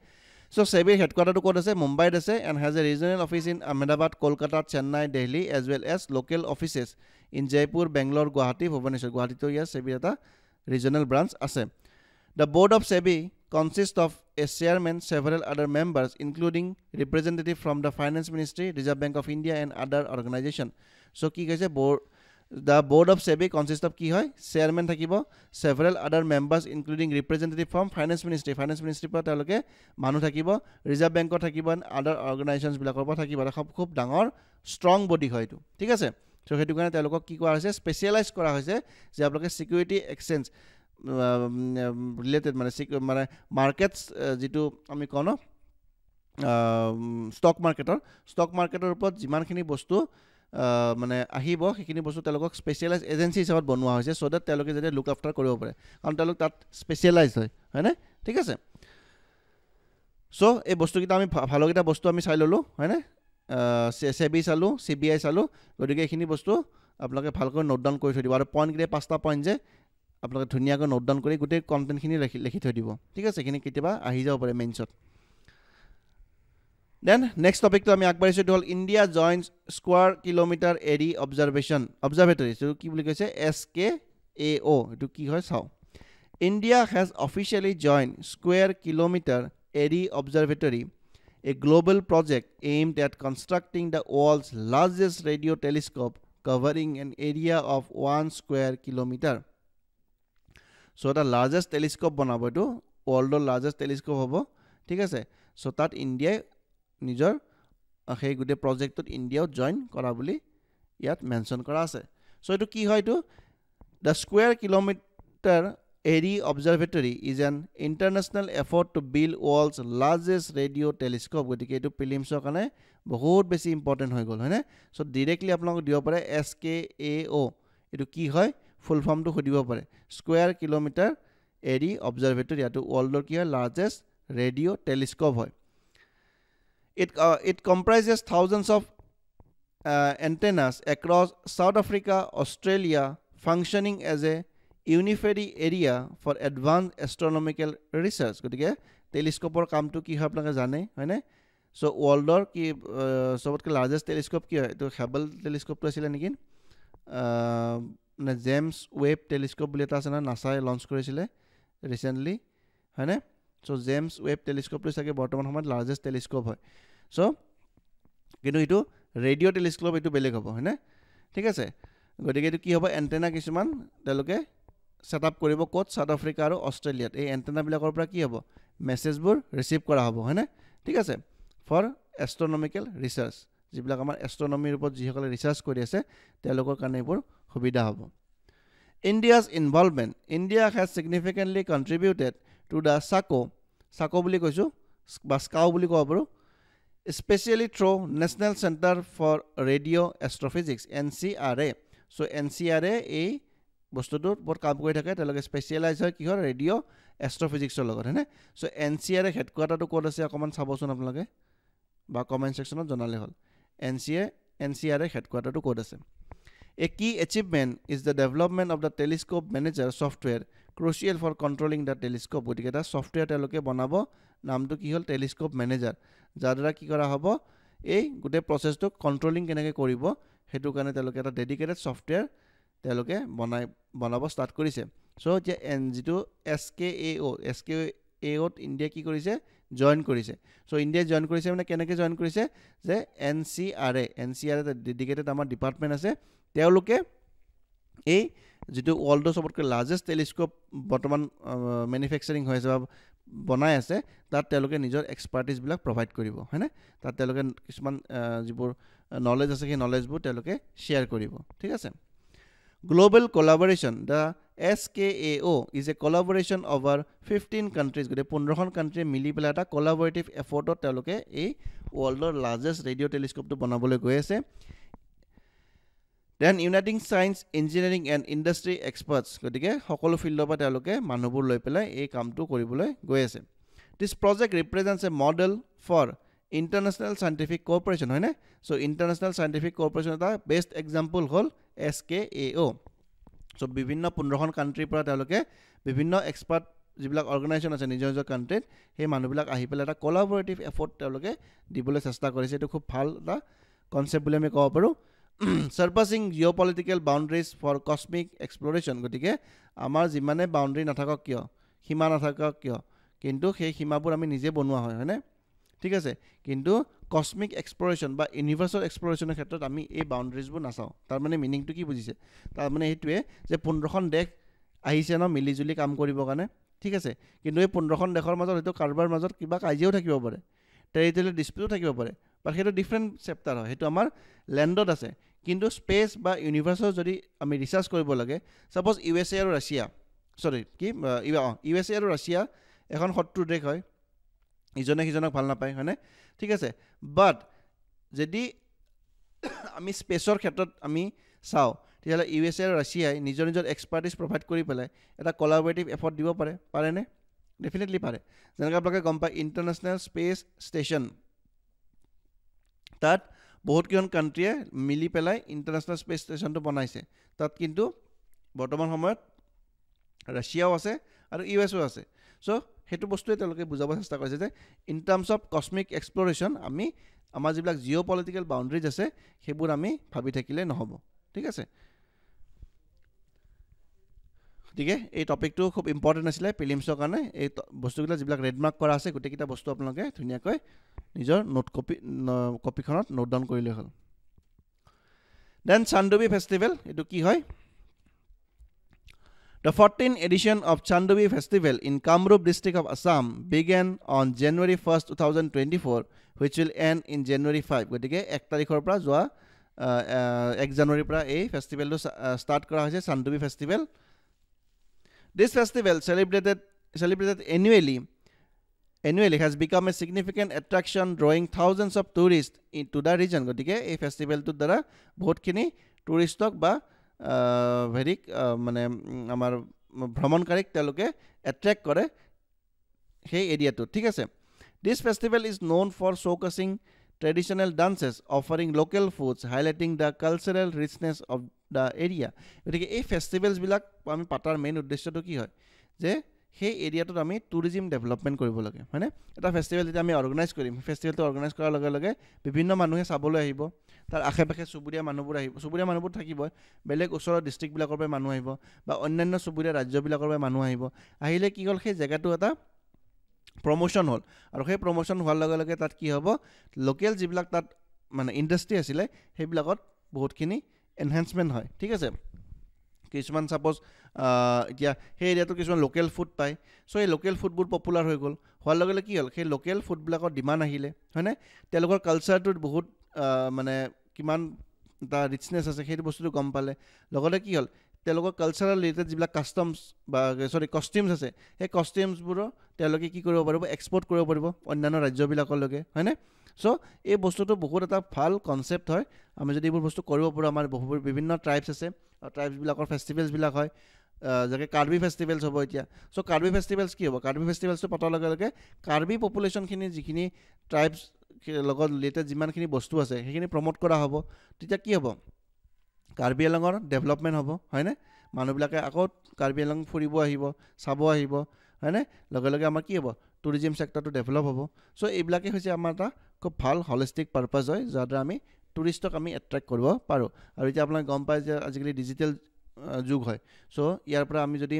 সো সেবিৰ হেডকোৱাৰ্টাৰটো ক'ত আছে মুম্বাইত আছে and has a regional office in Ahmedabad Kolkata Chennai Delhi as well as local offices in Jaipur Bangalore Guwahati Bhubaneswar গুৱাহাটীতো ইয়াৰ সেবিৰ এটা ৰিজনেল ব্ৰাঞ্চ আছে The board of SEBI consists of a chairman, several other members, including representatives from the Finance Ministry, Reserve Bank of India, and other organizations. So, the board of SEBI consists of ki hoy chairman thakibo, several other members, including representatives from Finance Ministry. Finance Ministry pa taloke manu thakibo, Reserve Bank ko thakibo, and other organizations bilakor pa thakibo. Khub dangor strong body hoy tu. Thik ase? So, hetu kane talokok ki kora hoise specialize kora hoise je aploke security exchange related মানে markets যেটো আমি কোন stock মাৰ্কেটৰ ওপৰত যিমানখিনি বস্তু মানে আহিব সেইখিনি বস্তু তেওঁলোকক স্পেশালাইজ এজেন্সি হিচাপত বনোৱা হৈছে সো দ্যাট তেওঁলোকে যদি লুক আফটাৰ কৰিব পাৰে কাৰণ তেওঁলোক তাত স্পেশালাইজ হয় না ঠিক আছে সো এই বস্তুকিটা আমি ভালকিটা বস্তু আমি চাই ললো হয় না সেবি চালো সিবিআই চালো গতিকে এইখিনি বস্তু আপোনালোকে ভালকৈ নোট ডাউন কৰি থৈ দিব আৰু পইণ্ট কিটা পাঁচটা পইণ্ট যে আপোনালোকে ধুনিয়াকৈ নোট ডাউন কৰি গোটেই কন্টেন্টখিনি লিখি থৈ দিব ঠিক আছে এখিনি কেতিয়াবা আহি যাব পাৰে মেইনছত দেন নেক্সট টপিকটো আমি আগবাঢ়িছো হল ইন্ডিয়া জয়েন্স স্কয়াৰ কিলোমিটাৰ এৰি অবজাৰভেটৰি তো কি বুলি কৈছে SKAO এটো কি হয় চাও India has officially joined square kilometre এৰি observatory a global project aimed at constructing the world's largest radio telescope covering an area of 1 square kilometer. So the largest telescope banabo to world largest telescope hobo thik ase so that India nijor he gude project tot India join kora boli yat mention kora ase so etu ki hoy to the square kilometer area observatory is an international effort to build world's largest radio telescope gotike etu prelims kane bahut beshi important hoy gol hoine so directly apnalok dibo pare SKAO etu ki hoy full form to khodibo pare square kilometer area observatory atu world ki largest radio telescope hoy it comprises thousands of antennas across South Africa Australia functioning as a unified area for advanced astronomical research gotike telescope or kam to ki hoy apnaka jane hoine so world ki sobotke largest telescope ki hoy to Hubble telescope to asile nekin na James Webb telescope boli eta asana NASA launch korisile recently hoine so James Webb telescope to sage bortoman homat largest telescope hoy so kintu itu radio telescope itu beleg hobo hoine thik ase gotike etu ki hobo antenna kisuman teloke setup koribo kot South Africa aru Australia ei antenna bilakor pora ki hobo message bur receive kora hobo hoine thik ase for astronomical research jibilak amar astronomy upor jihokale research kori ase telokor kane bur subida hobo India's involvement India has significantly contributed to the SACO boli koisu ba SCAO boli ko paru especially through National Center for Radio Astrophysics NCRA so NCRA ei বস্তুটো বহুত কাম কৰি থাকে তেওঁলোকে specialise হয় কি হয় radio এষ্ট্ৰোফিজিক্সৰ লগত হয়নে সো এনচিআৰ হেডকোৱাৰ্টাৰটো ক'ত আছে অকমান চাবচোন আপোনালোকে বা কমেন্ট সেকশনত জনালে হ'ল এনচিআৰ হেডকোৱাৰ্টাৰটো ক'ত আছে A key achievement is the development of the telescope manager software crucial for controlling the telescope গতিকে এটা সফটওয়্যাৰ তেওঁলোকে বনাব নামটো কি হ'ল টেলিস্কোপ ম্যানেজাৰ যাৰ দ্বাৰা কি কৰা হ'ব এই গোটে প্ৰসেছটো কন্ট্ৰোলিং কেনেকৈ কৰিব হেতু কাৰণে তেওঁলোকে এটা ডেডিকেটেড সফটওয়্যাৰ তেওঁলোকে বনাব স্টাৰ্ট কৰিছে সো যে যেটো SKAO ইন্ডিয়া কি কৰিছে জয়েন কৰিছে সো ইন্ডিয়া জয়েন কৰিছে মানে কেনেকৈ জয়েন কৰিছে যে NCRA এটা ডেডিকেটেড আমাৰ ডিপাৰ্টমেন্ট আছে তেওঁলোকে এই যেটো ওয়াৰ্ল্ডৰ সবতকৈ লাৰ্জেস্ট টেলিস্কোপ বৰ্তমান ম্যানুফ্যাকচাৰিং হৈছে বা বনাই আছে তাত তেওঁলোকে নিজৰ এক্সপাৰ্টিজবিলাক প্ৰভাইড কৰিব হয়নে তাত তেওঁলোকে কিছুমান যিবোৰ নলেজ আছে সেই নলেজবোৰ তেওঁলোকে শ্বেয়াৰ কৰিব ঠিক আছে global collaboration the SKAO is a collaboration over 15 countries গতে 15খন কান্ট্ৰি মিলি পেলাই এটা কোলাবোৰেটিভ এফৰ্টত তেওঁলোকে এই ওয়াৰ্ল্ডৰ লাৰ্জেষ্ট ৰেডিঅ' টেলিস্কোপটো বনাবলৈ গৈ আছে then uniting science engineering and industry experts গতিকে সকলো ফিল্ডৰ পৰা তেওঁলোকে মানুহবোৰ লৈ পেলাই এই কামটো কৰিবলৈ গৈ আছে this project represents a model for international scientific cooperation হয়নে চ' ইণ্টাৰনেশ্যনেল চাইণ্টিফিক কোঅপাৰেশ্যন এটা বেষ্ট এক্সাম্পল হ'ল SKAO চ' বিভিন্ন 15খন কাণ্ট্ৰিৰ পৰা তেওঁলোকে বিভিন্ন এক্সপাৰ্ট যিবিলাক অৰ্গেনাইজেশ্যন আছে নিজৰ নিজৰ কাণ্ট্ৰিত সেই মানুহবিলাক আহি পেলাই এটা কোলাবোৰেটিভ এফৰ্ট তেওঁলোকে দিবলৈ চেষ্টা কৰিছে এইটো খুব ভাল এটা কনচেপ্ট বুলি আমি ক'ব পাৰোঁ surpassing geopolitical boundaries for cosmic exploration গতিকে আমাৰ যিমানে বাউণ্ডাৰী নাথাকক কিয় সীমা নাথাকক কিয় কিন্তু সেই সীমাবোৰ আমি নিজে বনোৱা হয় হয়নে ঠিক আছে কিন্তু কসমিক এক্সপ্লোৰেশ্যন বা ইউনিভাৰ্চেল এক্সপ্লোৰেশ্যনৰ ক্ষেত্ৰত আমি এই বাউণ্ডাৰীজবোৰ নাচাওঁ তাৰ মানে মিনিংটো কি বুজিছে তাৰ মানে এইটোৱে যে 15খন দেশ আহিছে ন মিলিজুলি কাম কৰিবৰ কাৰণে ঠিক আছে কিন্তু এই 15খন দেশৰ মাজত হয়তো কাৰোবাৰ মাজত কিবা কাজিয়াও থাকিব পাৰে টেৰিটৰিয়েল ডিস্পিউটো থাকিব পাৰে বাট সেইটো ডিফাৰেণ্ট চেপ্টাৰ হয় সেইটো আমাৰ লেণ্ডত আছে কিন্তু স্পেচ বা ইউনিভাৰ্চৰ যদি আমি ৰিচাৰ্চ কৰিব লাগে সাপোজ USA আৰু ৰাছিয়া সৰি কি USA আৰু ৰাছিয়া এখন শত্ৰু দেশ হয় ইজনে সিজনক ভাল নাপায় হয়নে ঠিক আছে বাট যদি আমি স্পেচৰ ক্ষেত্ৰত আমি চাওঁ তেতিয়াহ'লে USA আৰু ৰাছিয়াই নিজৰ নিজৰ এক্সপাৰ্টিজ প্ৰভাইড কৰি পেলাই এটা কোলাবোৰেটিভ এফৰ্ট দিব পাৰেনে ডেফিনেটলি পাৰে যেনেকৈ আপোনালোকে গম পায় ইণ্টাৰনেশ্যনেল স্পেচ ষ্টেচন তাত বহুত কেইখন কাণ্ট্ৰিয়ে মিলি পেলাই ইণ্টাৰনেশ্যনেল স্পেচ ষ্টেচনটো বনাইছে তাত কিন্তু বৰ্তমান সময়ত ৰাছিয়াও আছে আৰু USও আছে চ' সেইটো বস্তুৱে তেওঁলোকে বুজাব চেষ্টা কৰিছে যে in terms of cosmic exploration আমি আমাৰ যিবিলাক জিঅ' পলিটিকেল বাউণ্ডাৰীজ আছে সেইবোৰ আমি ভাবি থাকিলে নহ'ব ঠিক আছে গতিকে এই টপিকটো খুব ইম্পৰ্টেণ্ট আছিলে প্ৰিলিমছৰ কাৰণে এই বস্তুবিলাক যিবিলাক ৰেডমাৰ্ক কৰা আছে গোটেইকেইটা বস্তু আপোনালোকে ধুনীয়াকৈ নিজৰ নোট কপিখনত নোট ডাউন কৰিলে হ'ল দেন চান্দুবি ফেষ্টিভেল এইটো কি হয় The 14th edition of Chandobli Festival in Kamrup district of Assam began on January 1st, 2024, which will end in January 5. গতিকে 1 তাৰিখৰ পৰা যোৱা 1 জানুৱাৰীৰ পৰা এই ফেষ্টিভেলটো ষ্টাৰ্ট কৰা হৈছে Chandubi festival This festival celebrated annually has become a significant attraction drawing thousands of tourists into the region গতিকে এই ফেষ্টিভেলটোৰ দ্বাৰা বহুতখিনি টুৰিষ্টক বা ভেৰিক মানে আমাৰ ভ্ৰমণকাৰীক তেওঁলোকে এট্ৰেক্ট কৰে সেই এৰিয়াটো ঠিক আছে This festival is known for showcasing traditional dances offering local foods highlighting the cultural richness of the area গতিকে এই ফেষ্টিভেলছবিলাক আমি পাতাৰ মেইন উদ্দেশ্যটো কি হয় যে সেই এৰিয়াটোত আমি টুৰিজিম ডেভেলপমেণ্ট কৰিব লাগে হয়নে এটা ফেষ্টিভেল যেতিয়া আমি অৰ্গেনাইজ কৰিম ফেষ্টিভেলটো অৰ্গেনাইজ কৰাৰ লগে লগে বিভিন্ন মানুহে চাবলৈ আহিব তাৰ আশে পাশে চুবুৰীয়া মানুহবোৰ থাকিব বেলেগ ওচৰৰ ডিষ্ট্ৰিক্টবিলাকৰ পৰা মানুহ আহিব বা অন্যান্য চুবুৰীয়া ৰাজ্যবিলাকৰ পৰা মানুহ আহিলে কি হ'ল সেই জেগাটো এটা প্ৰমোশ্যন হ'ল আৰু সেই প্ৰমোশ্যন হোৱাৰ লগে লগে তাত কি হ'ব লোকেল যিবিলাক তাত মানে ইণ্ডাষ্ট্ৰি আছিলে সেইবিলাকত বহুতখিনি এনহেঞ্চমেণ্ট হয় ঠিক আছে কিছুমান সাপোজ এতিয়া সেই এৰিয়াটো কিছুমান লোকেল ফুড পায় চ' এই লোকেল ফুডবোৰ পপুলাৰ হৈ গ'ল হোৱাৰ লগে লগে কি হ'ল সেই লোকেল ফুডবিলাকৰ ডিমাণ্ড আহিলে হয়নে তেওঁলোকৰ কালচাৰটোত বহুত মানে কিমান এটা ৰিচনেছ আছে সেইটো বস্তুটো গম পালে লগতে কি হ'ল তেওঁলোকৰ কালচাৰেল ৰিলেটেড যিবিলাক কাষ্টমছ বা কষ্টিউমছ আছে সেই কষ্টিউমছবোৰো তেওঁলোকে কি কৰিব পাৰিব এক্সপৰ্ট কৰিব পাৰিব অন্যান্য ৰাজ্যবিলাকলৈকে হয়নে চ' এই বস্তুটো বহুত এটা ভাল কনচেপ্ট হয় আমি যদি এইবোৰ বস্তু কৰিব পাৰোঁ আমাৰ বিভিন্ন ট্ৰাইবছ আছে আৰু ট্ৰাইবছবিলাকৰ ফেষ্টিভেলছবিলাক হয় যেনেকৈ কাৰ্বি ফেষ্টিভেলছ হ'ব এতিয়া চ' কাৰ্বি ফেষ্টিভেলছ কি হ'ব কাৰ্বি ফেষ্টিভেলছটো পতাৰ লগে লগে কাৰ্বি পপুলেশ্যনখিনি যিখিনি ট্ৰাইবছ লগত ৰিলেটেড যিমানখিনি বস্তু আছে সেইখিনি প্ৰমোট কৰা হ'ব তেতিয়া কি হ'ব কাৰ্বি আংলঙৰ ডেভেলপমেণ্ট হ'ব হয়নে মানুহবিলাকে আকৌ কাৰ্বি আংলং ফুৰিব আহিব চাব আহিব হয়নে লগে লগে আমাৰ কি হ'ব টুৰিজিম ছেক্টৰটো ডেভেলপ হ'ব চ' এইবিলাকেই হৈছে আমাৰ এটা খুব ভাল হলিষ্টিক পাৰপাছ হয় যাৰ দ্বাৰা আমি টুৰিষ্টক আমি এট্ৰেক্ট কৰিব পাৰোঁ আৰু এতিয়া আপোনালোকে গম পায় যে আজিকালি ডিজিটেল যুগ হয় চ' ইয়াৰ পৰা আমি যদি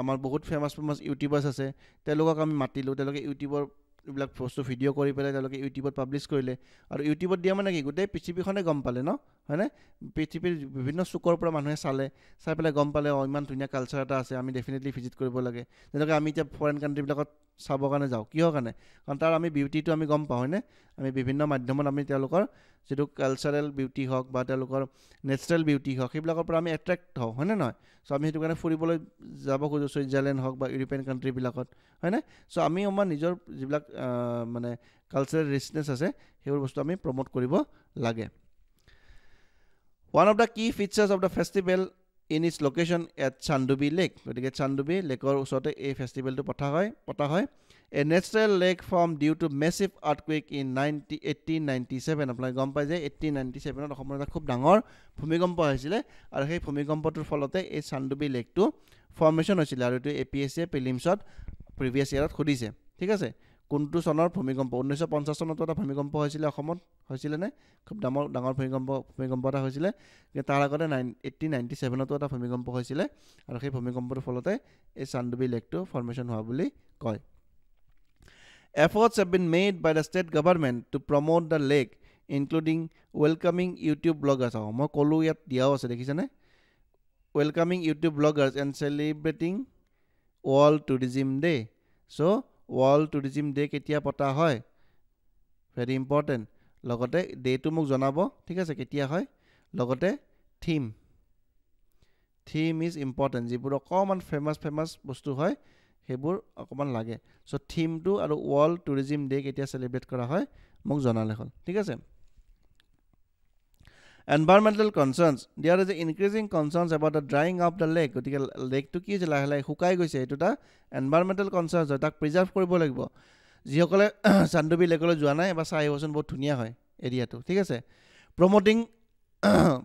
আমাৰ বহুত ফেমাছ ইউটিউবাৰ্ছ আছে তেওঁলোকক আমি মাতিলোঁ তেওঁলোকে ইউটিউবৰ এইবিলাক বস্তু ভিডিঅ' কৰি পেলাই তেওঁলোকে ইউটিউবত পাব্লিছ কৰিলে আৰু ইউটিউবত দিয়া মানে কি গোটেই পৃথিৱীখনে গম পালে ন হয়নে পৃথিৱীৰ বিভিন্ন চুকৰ পৰা মানুহে চাই পেলাই গম পালে ইমান ধুনীয়া কালচাৰ এটা আছে আমি ডেফিনেটলি ভিজিট কৰিব লাগে যেনেকৈ আমি এতিয়া ফৰেইন কাণ্ট্ৰিবিলাকত চাবৰ কাৰণে যাওঁ কিহৰ কাৰণে কাৰণ তাৰ আমি বিউটিটো আমি গম পাওঁ হয়নে আমি বিভিন্ন মাধ্যমত আমি তেওঁলোকৰ যেটো কালচাৰেল বিউটি হওক বা তেওঁলোকৰ নেচাৰেল বিউটি হওক সেইবিলাকৰ পৰা আমি এট্ৰেক্ট হওঁ হয়নে নহয় সো আমি সেইটো কাৰণে ফুৰিবলৈ যাব খোজো সুইজাৰলেণ্ড হওক বা ইউৰোপিয়ান কাণ্ট্ৰি বিলাকত হয়নে সো আমি আমাৰ নিজৰ যিবিলাক মানে কালচাৰেল ৰিচনেছ আছে সেইবোৰ বস্তু আমি প্ৰমোট কৰিব লাগে One of the key features of the festival in its location at Chandubi Lake. গতিকে Chandubi Lakeৰ ওচৰতে এই ফেষ্টিভেলটো পতা হয় A natural lake formed due to massive earthquake in 1897 আপোনালোকে গম পাই যে 1897 অসমৰ এটা খুব ডাঙৰ ভূমিকম্প হৈছিলে আৰু সেই ভূমিকম্পটোৰ ফলতে এই Chandubi Lakeটো ফৰ্মেশন হৈছিল আৰু এইটো APSC প্ৰিলিমছত প্ৰিভিয়াস ইয়াৰত খুদিছে ঠিক আছে কোনটো চনৰ ভূমিকম্প 1950 চনত এটা ভূমিকম্প হৈছিল অসমত হৈছিল নে খুব ডাঙৰ ভূমিকম্প এটা হৈছিল তাৰ আগতে 1897 ত এটা ভূমিকম্প হৈছিল আৰু সেই ভূমিকম্পৰ ফলতে এই Chandubi লেকটো ফৰ্মেশন হোৱা বুলি কয় Efforts have been made by the state government to promote the lake including welcoming YouTube bloggers মই কলো ইয়াত দিয়াও আছে দেখিছানে welcoming YouTube bloggers and celebrating World Tourism Day so World Tourism Day কেতিয়া পতা হয় very important লগতে ডেটো মোক জনাব ঠিক আছে কেতিয়া হয় লগতে theme is important যিবোৰ অকমান ফেমাস বস্তু হয় হেবোৰ অকমান লাগে সো থিমটো আৰু World Tourism Day কেতিয়া সেলিব্ৰেট কৰা হয় মোক জনালে হল ঠিক আছে Environmental concerns there is increasing concerns about the drying of the lake গতিকে লেকটো কি যে লাহে শুকাই গৈছে এটোটা environmental concerns তাক প্ৰিজাৰ্ভ কৰিব লাগিব যিসকলে Chandubi লেকলৈ যোৱা নাই বা চাই বছন বহুত ধুনিয়া হয় এৰিয়াটো ঠিক আছে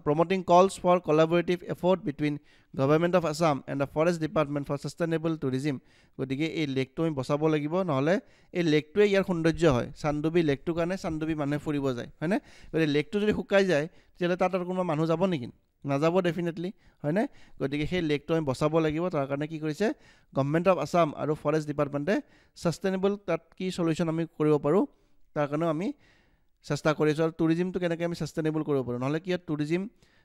promoting calls for collaborative effort between government of Assam and the forest department for sustainable tourism গতিকে এই লেকটো আমি বচাব লাগিব নহলে এই লেকটোৱে ইয়াৰ সৌন্দৰ্য হয় Chandubi লেকটো কাৰণে Chandubi মানুহে ফুৰিব যায় হয়নে গতিকে লেকটো যদি শুকাই যায় তেলে তাত আৰু কোনো মানুহ যাব নেকি নাযাব ডেফিনেটলি হয়নে গতিকে সেই লেকটো আমি বচাব লাগিব তাৰ কাৰণে কি কৰিছে গভৰ্নমেন্ট অফ আসাম আৰু ফৰেষ্ট ডিপাৰ্টমেন্টে সাস্টেইনেবল তাত কি সলিউশন আমি কৰিব পাৰো তাৰ কাৰণে আমি চেষ্টা কৰিছো আৰু টুৰিজমটো কেনেকৈ আমি সাস্টেইনেবল কৰিব পাৰো নহলে কি টুৰিজম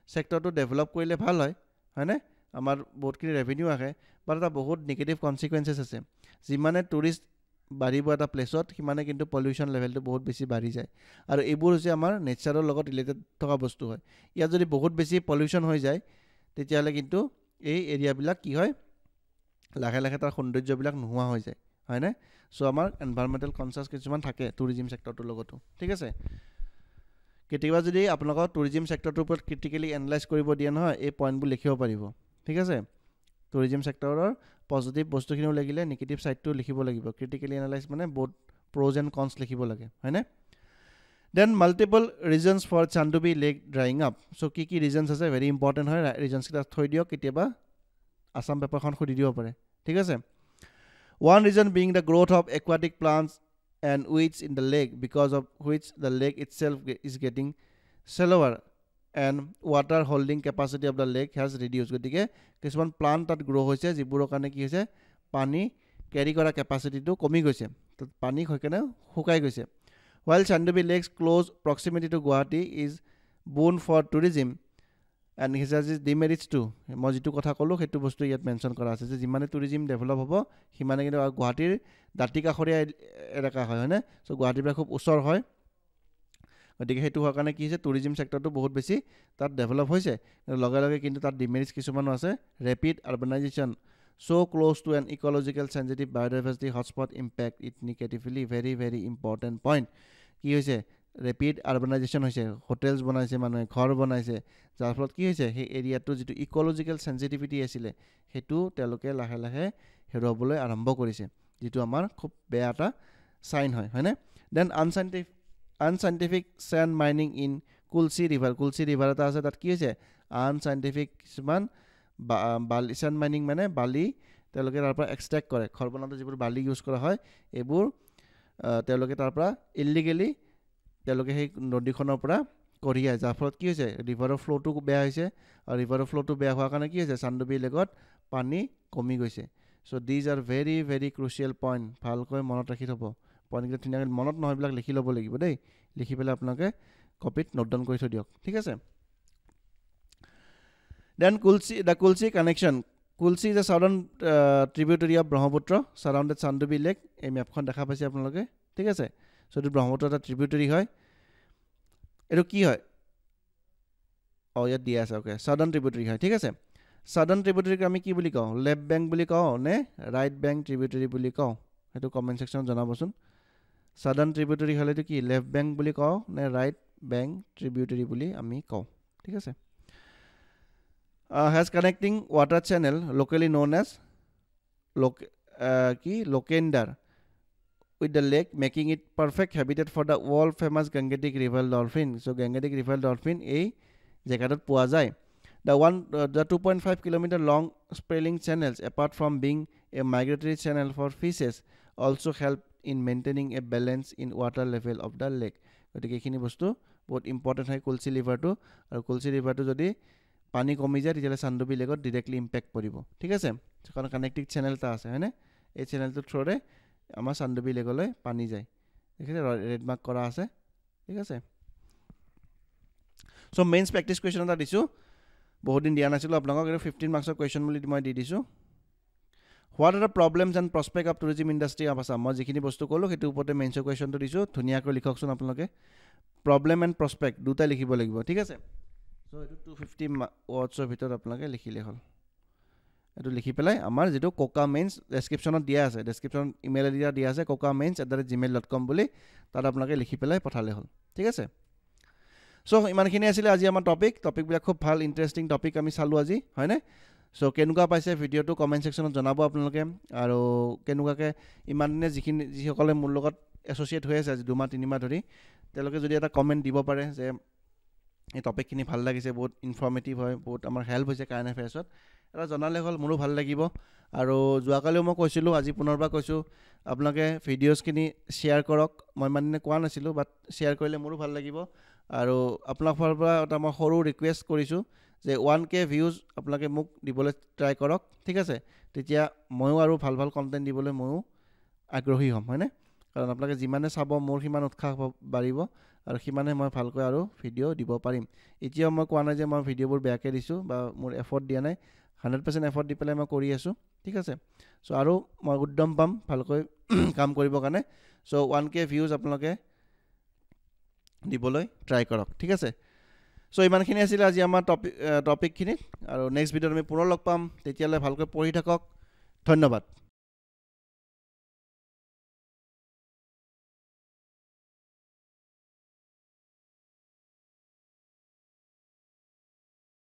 সেক্টৰটো ডেভেলপ কৰিলে ভাল হয় হয়নে আমাৰ বহুতখিনি ৰেভিনিউ আহে বাট এটা বহুত নেগেটিভ কনসিকুৱেন্সেস আছে যিমানে টুৰিষ্ট বাঢ়িব এটা প্লেছত সিমানে কিন্তু পলিউশন লেভেলটো বহুত বেছি বাঢ়ি যায় আৰু এইবোৰ হৈছে আমাৰ নেচাৰৰ লগত ৰিলেটেড থকা বস্তু হয় ইয়াত যদি বহুত বেছি পলিউশন হৈ যায় তেতিয়ালে কিন্তু এই এৰিয়াবিলাক কি হয় লাহে তাৰ সৌন্দৰ্যবিলাক নোহোৱা হৈ যায় হয়নে সো আমাৰ এনভায়ৰনমেন্টাল কনসাস কিছুমান থাকে টুৰিজম সেক্টৰটোৰ লগতো ঠিক আছে কেতিয়াবা যদি আপোনালোকৰ টুৰিজম সেক্টৰটোৰ ওপৰত ক্ৰিটিক্যালি এনালাইজ কৰিব দিয়া নহয় এই পইণ্টবোৰ লিখিব পাৰিব ঠিক আছে টুৰিজম সেক্টৰৰ পজিটিভ বস্তুখিনিও লাগিলে নেগেটিভ সাইডটো লিখিব লাগিব ক্ৰিটিক্যালি এনালাইজ মানে বহুত প্ৰ'জ এণ্ড কনস লিখিব লাগে হয়নে Then multiple reasons for Chandubi lake drying up so কি reasons আছে very important হয় reasons কিটা থৈ দিও কেতিয়াবা আসাম পেপাৰখন খুদি দিব পাৰে ঠিক আছে One reason being the growth of aquatic plants and weeds in the lake because of which the lake itself is getting shallower and water holding capacity of the lake has reduced গতিকে কিছুমান plant তাত grow হৈছে যিবোৰৰ কাৰণে কি হৈছে পানী ক্যাৰি কৰা ক্যাপাসিটিটো কমি গৈছে তো পানী হৈকেনে শুকাই গৈছে While Chandubi Lake's close proximity to Guwahati is boon for tourism and his has demerits too মই যেটো কথা কলো হেতু বস্তু ইয়াত মেনশন কৰা আছে যে যিমানে টুৰিজম ডেভেলপ হ'ব হিমানে কিন্তু গুৱাহাটীৰ দাঁতিকাখৰীয়া এলেকা হয় হয়নে সো গুৱাহাটীৰ পৰা খুব ওচৰ হয় গতিকে হেতু হোৱাৰ কাৰণে কি হৈছে টুৰিজম সেক্টৰটো বহুত বেছি তাত ডেভেলপ হৈছে লগে কিন্তু তাত ডিমেৰিটস কিছুমানো আছে rapid আৰবানাইজেশ্যন so close to an ecological sensitive biodiversity hotspot impact it negatively very important point কি হৈছে ৰেপিড আৰবানাইজেশ্যন হৈছে হোটেলস বনাইছে মানুহে ঘৰ বনাইছে যাৰ ফলত কি হৈছে সেই এৰিয়াটো যেটো ইকোলজিক্যাল সেনসিটিভিটি আছিল হেতু তেওঁলোকে লাহে হেৰুৱাবলৈ আৰম্ভ কৰিছে যেটো আমাৰ খুব বেয়া এটা সাইন হয় হয়নে then unscientific sand mining in Kulsi river এটা আছে তাত কি হৈছে unscientific কিছুমান বালি sand mining মানে বালি তেওঁলোকে তাৰ পৰা এক্সট্ৰাক্ট কৰে ঘৰ বনাওঁতে যিবোৰ বালি ইউজ কৰা হয় এবোৰ তেওঁলোকে তাৰ পৰা ইলিগেলি তেওঁলোকে সেই নদীখনৰ পৰা কৰিয়া যাৰ ফলত কি হৈছে ৰিভাৰৰ ফ্লোটো বেয়া হৈছে আৰু ৰিভাৰৰ ফ্লোটো বেয়া হোৱাৰ কাৰণে কি হৈছে Chandubi লেকত পানী কমি গৈছে so these are very crucial point ভালকৈ মনত ৰাখি থব পইণ্টবিলাক ধুনীয়াকৈ মনত নহয়বিলাক লিখি ল'ব লাগিব দেই লিখি পেলাই আপোনালোকে কপিত নোট ডাউন কৰি থৈ দিয়ক ঠিক আছে Then the Kulsi connection Kulsi is a southern tributary of Brahmaputra, surrounded Sandobi Lake. এই ম্যাপখন দেখা পাইছে আপোনালোকে ঠিক আছে সো এটো ব্ৰহ্মপুত্ৰ এটা ট্ৰিবিউটাৰি হয় এটো কি হয় ও ইয়াত দিয়া আছে ওকে সাদার্ন ট্রিবিউটারি হয় ঠিক আছে সাদার্ন ট্রিবিউটারিক আমি কি বুলি কওঁ লেফট ব্যাঙ্ক বুলি কওঁ নে রাইট ব্যাঙ্ক ট্রিবিউটারি বুলি কওঁ এটো কমেন্ট সেকশন জনাবচোন সাদার্ন ট্রিবিউটারি হলে তো কি লেফট ব্যাঙ্ক বুলি কওঁ নে রাইট ব্যাঙ্ক ট্রিবিউটারি বুলি আমি কওঁ ঠিক আছে has connecting water channel locally known as Lokendar with the lake, making it perfect habitat for the world famous Gangetic river dolphin. So Gangetic river dolphin a jagatot poa jay. The 2.5 kilometer long sprawling channels, apart from being a migratory channel for fishes, also help in maintaining a balance in water level of the lake. গতিকে এখিনি বস্তু বহুত important হয় কুলসি ৰিভাৰটো আৰু কুলসি ৰিভাৰটো যদি পানী কমি যায় তেতিয়ালে সান্দবি লেকত ডাইৰেক্টলি ইম্প্যাক্ট পৰিব ঠিক আছে কাৰণ কানেক্টিং চেনেল টা আছে হয়নে এই চেনেলটো থ্ৰুৰে আমাৰ সান্দবি লেকলৈ পানী যায় দেখিছে ৰেড মাৰ্ক কৰা আছে ঠিক আছে সো মেইনস প্ৰ্যাকটিস কোৱেশ্চন এটা দিছো বহুত দিন দিয়া নাছিল আপোনাক 15 মাৰ্কছৰ কোৱেশ্চন বুলি মই দি দিছো What are the problems and prospects of tourism industry of Assam? মই যিখিনি বস্তু কলো হেতু ওপৰতে মেইনস কোৱেশ্চনটো দিছো ধুনিয়াকৈ লিখকচোন আপোনালোকে প্ৰবলেম এণ্ড প্ৰস্পেক্ট দুটা লিখিব লাগিব ঠিক আছে সো এটো 250 ওয়াৰ্ডসৰ ভিতৰত আপোনালোকে লিখিলে হল এটো লিখি পেলাই আমাৰ যেটো কোকা মেইনস ডেসক্ৰিপচনত দিয়া আছে ডেসক্ৰিপচন ইমেইল আইডি দিয়া আছে kokamains@gmail.com বুলি তাত আপোনালোকে লিখি পেলাই পঠালে হল ঠিক আছে সো ইমানখিনি আছিল আজি আমাৰ টপিক বিলাক খুব ভাল ইন্টাৰেষ্টিং টপিক আমি চালু আজি হয়নে সো কেনুকা পাইছে ভিডিওটো কমেন্ট সেকশনত জনাব আপোনালোকে আৰু কেনুকাকে ইমান দিনে যিসকলে মোৰ লগত এসোসিয়েট হৈ আছে আজি 2 মাহ 3 মাহ ধৰি তেওঁলোকে যদি এটা কমেন্ট দিব পাৰে যে এই টপিকখিনি ভাল লাগিছে বহুত ইনফৰমেটিভ হয় বহুত আমাৰ হেল্প হৈছে কাৰেন্ট এফেয়াৰ্ছত এটা জনালে হল মোৰো ভাল লাগিব আৰু যোৱাকালিও মই কৈছিলো আজি পুনৰবাৰ কৈছো আপোনালোকে ভিডিওছখিনি শেয়াৰ কৰক মই মানে কোৱা নাছিলো বাট শেয়াৰ কৰিলে মোৰো ভাল লাগিব আৰু আপোনালোকৰ পৰা এটা মই সৰু ৰিকুৱেষ্ট কৰিছো যে 1k ভিউজ আপোনালোকে মোক দিবলৈ ট্ৰাই কৰক ঠিক আছে তেতিয়া ময়ো আৰু ভাল ভাল কন্টেন্ট দিবলৈ ময়ো আগ্ৰহী হ'ম হয়নে কাৰণ আপোনালোকে যিমানে চাব মোৰ সিমান উৎসাহ বাঢ়িব আৰু সিমানে মই ভালকৈ আৰু ভিডিও দিব পাৰিম এতিয়া মই কোৱা নাই যে মই ভিডিওবোৰ বেয়াকে দিছো বা মোৰ এফৰ্ট দিয়া নাই 100% এফৰ্ট দি পেলাই মই কৰি আছো ঠিক আছে সো আৰু মই উদ্যম পাম ভালকৈ কাম কৰিব কাৰণে সো 1k ভিউজ আপোনালোকে দিবলৈ ট্ৰাই কৰক ঠিক আছে সো ইমানখিনি আছিল আজি আমাৰ টপিকখিনি আৰু নেক্সট ভিডিওত আমি পুনৰ লগ পাম তেতিয়ালৈ ভালকৈ পঢ়ি থাকক ধন্যবাদ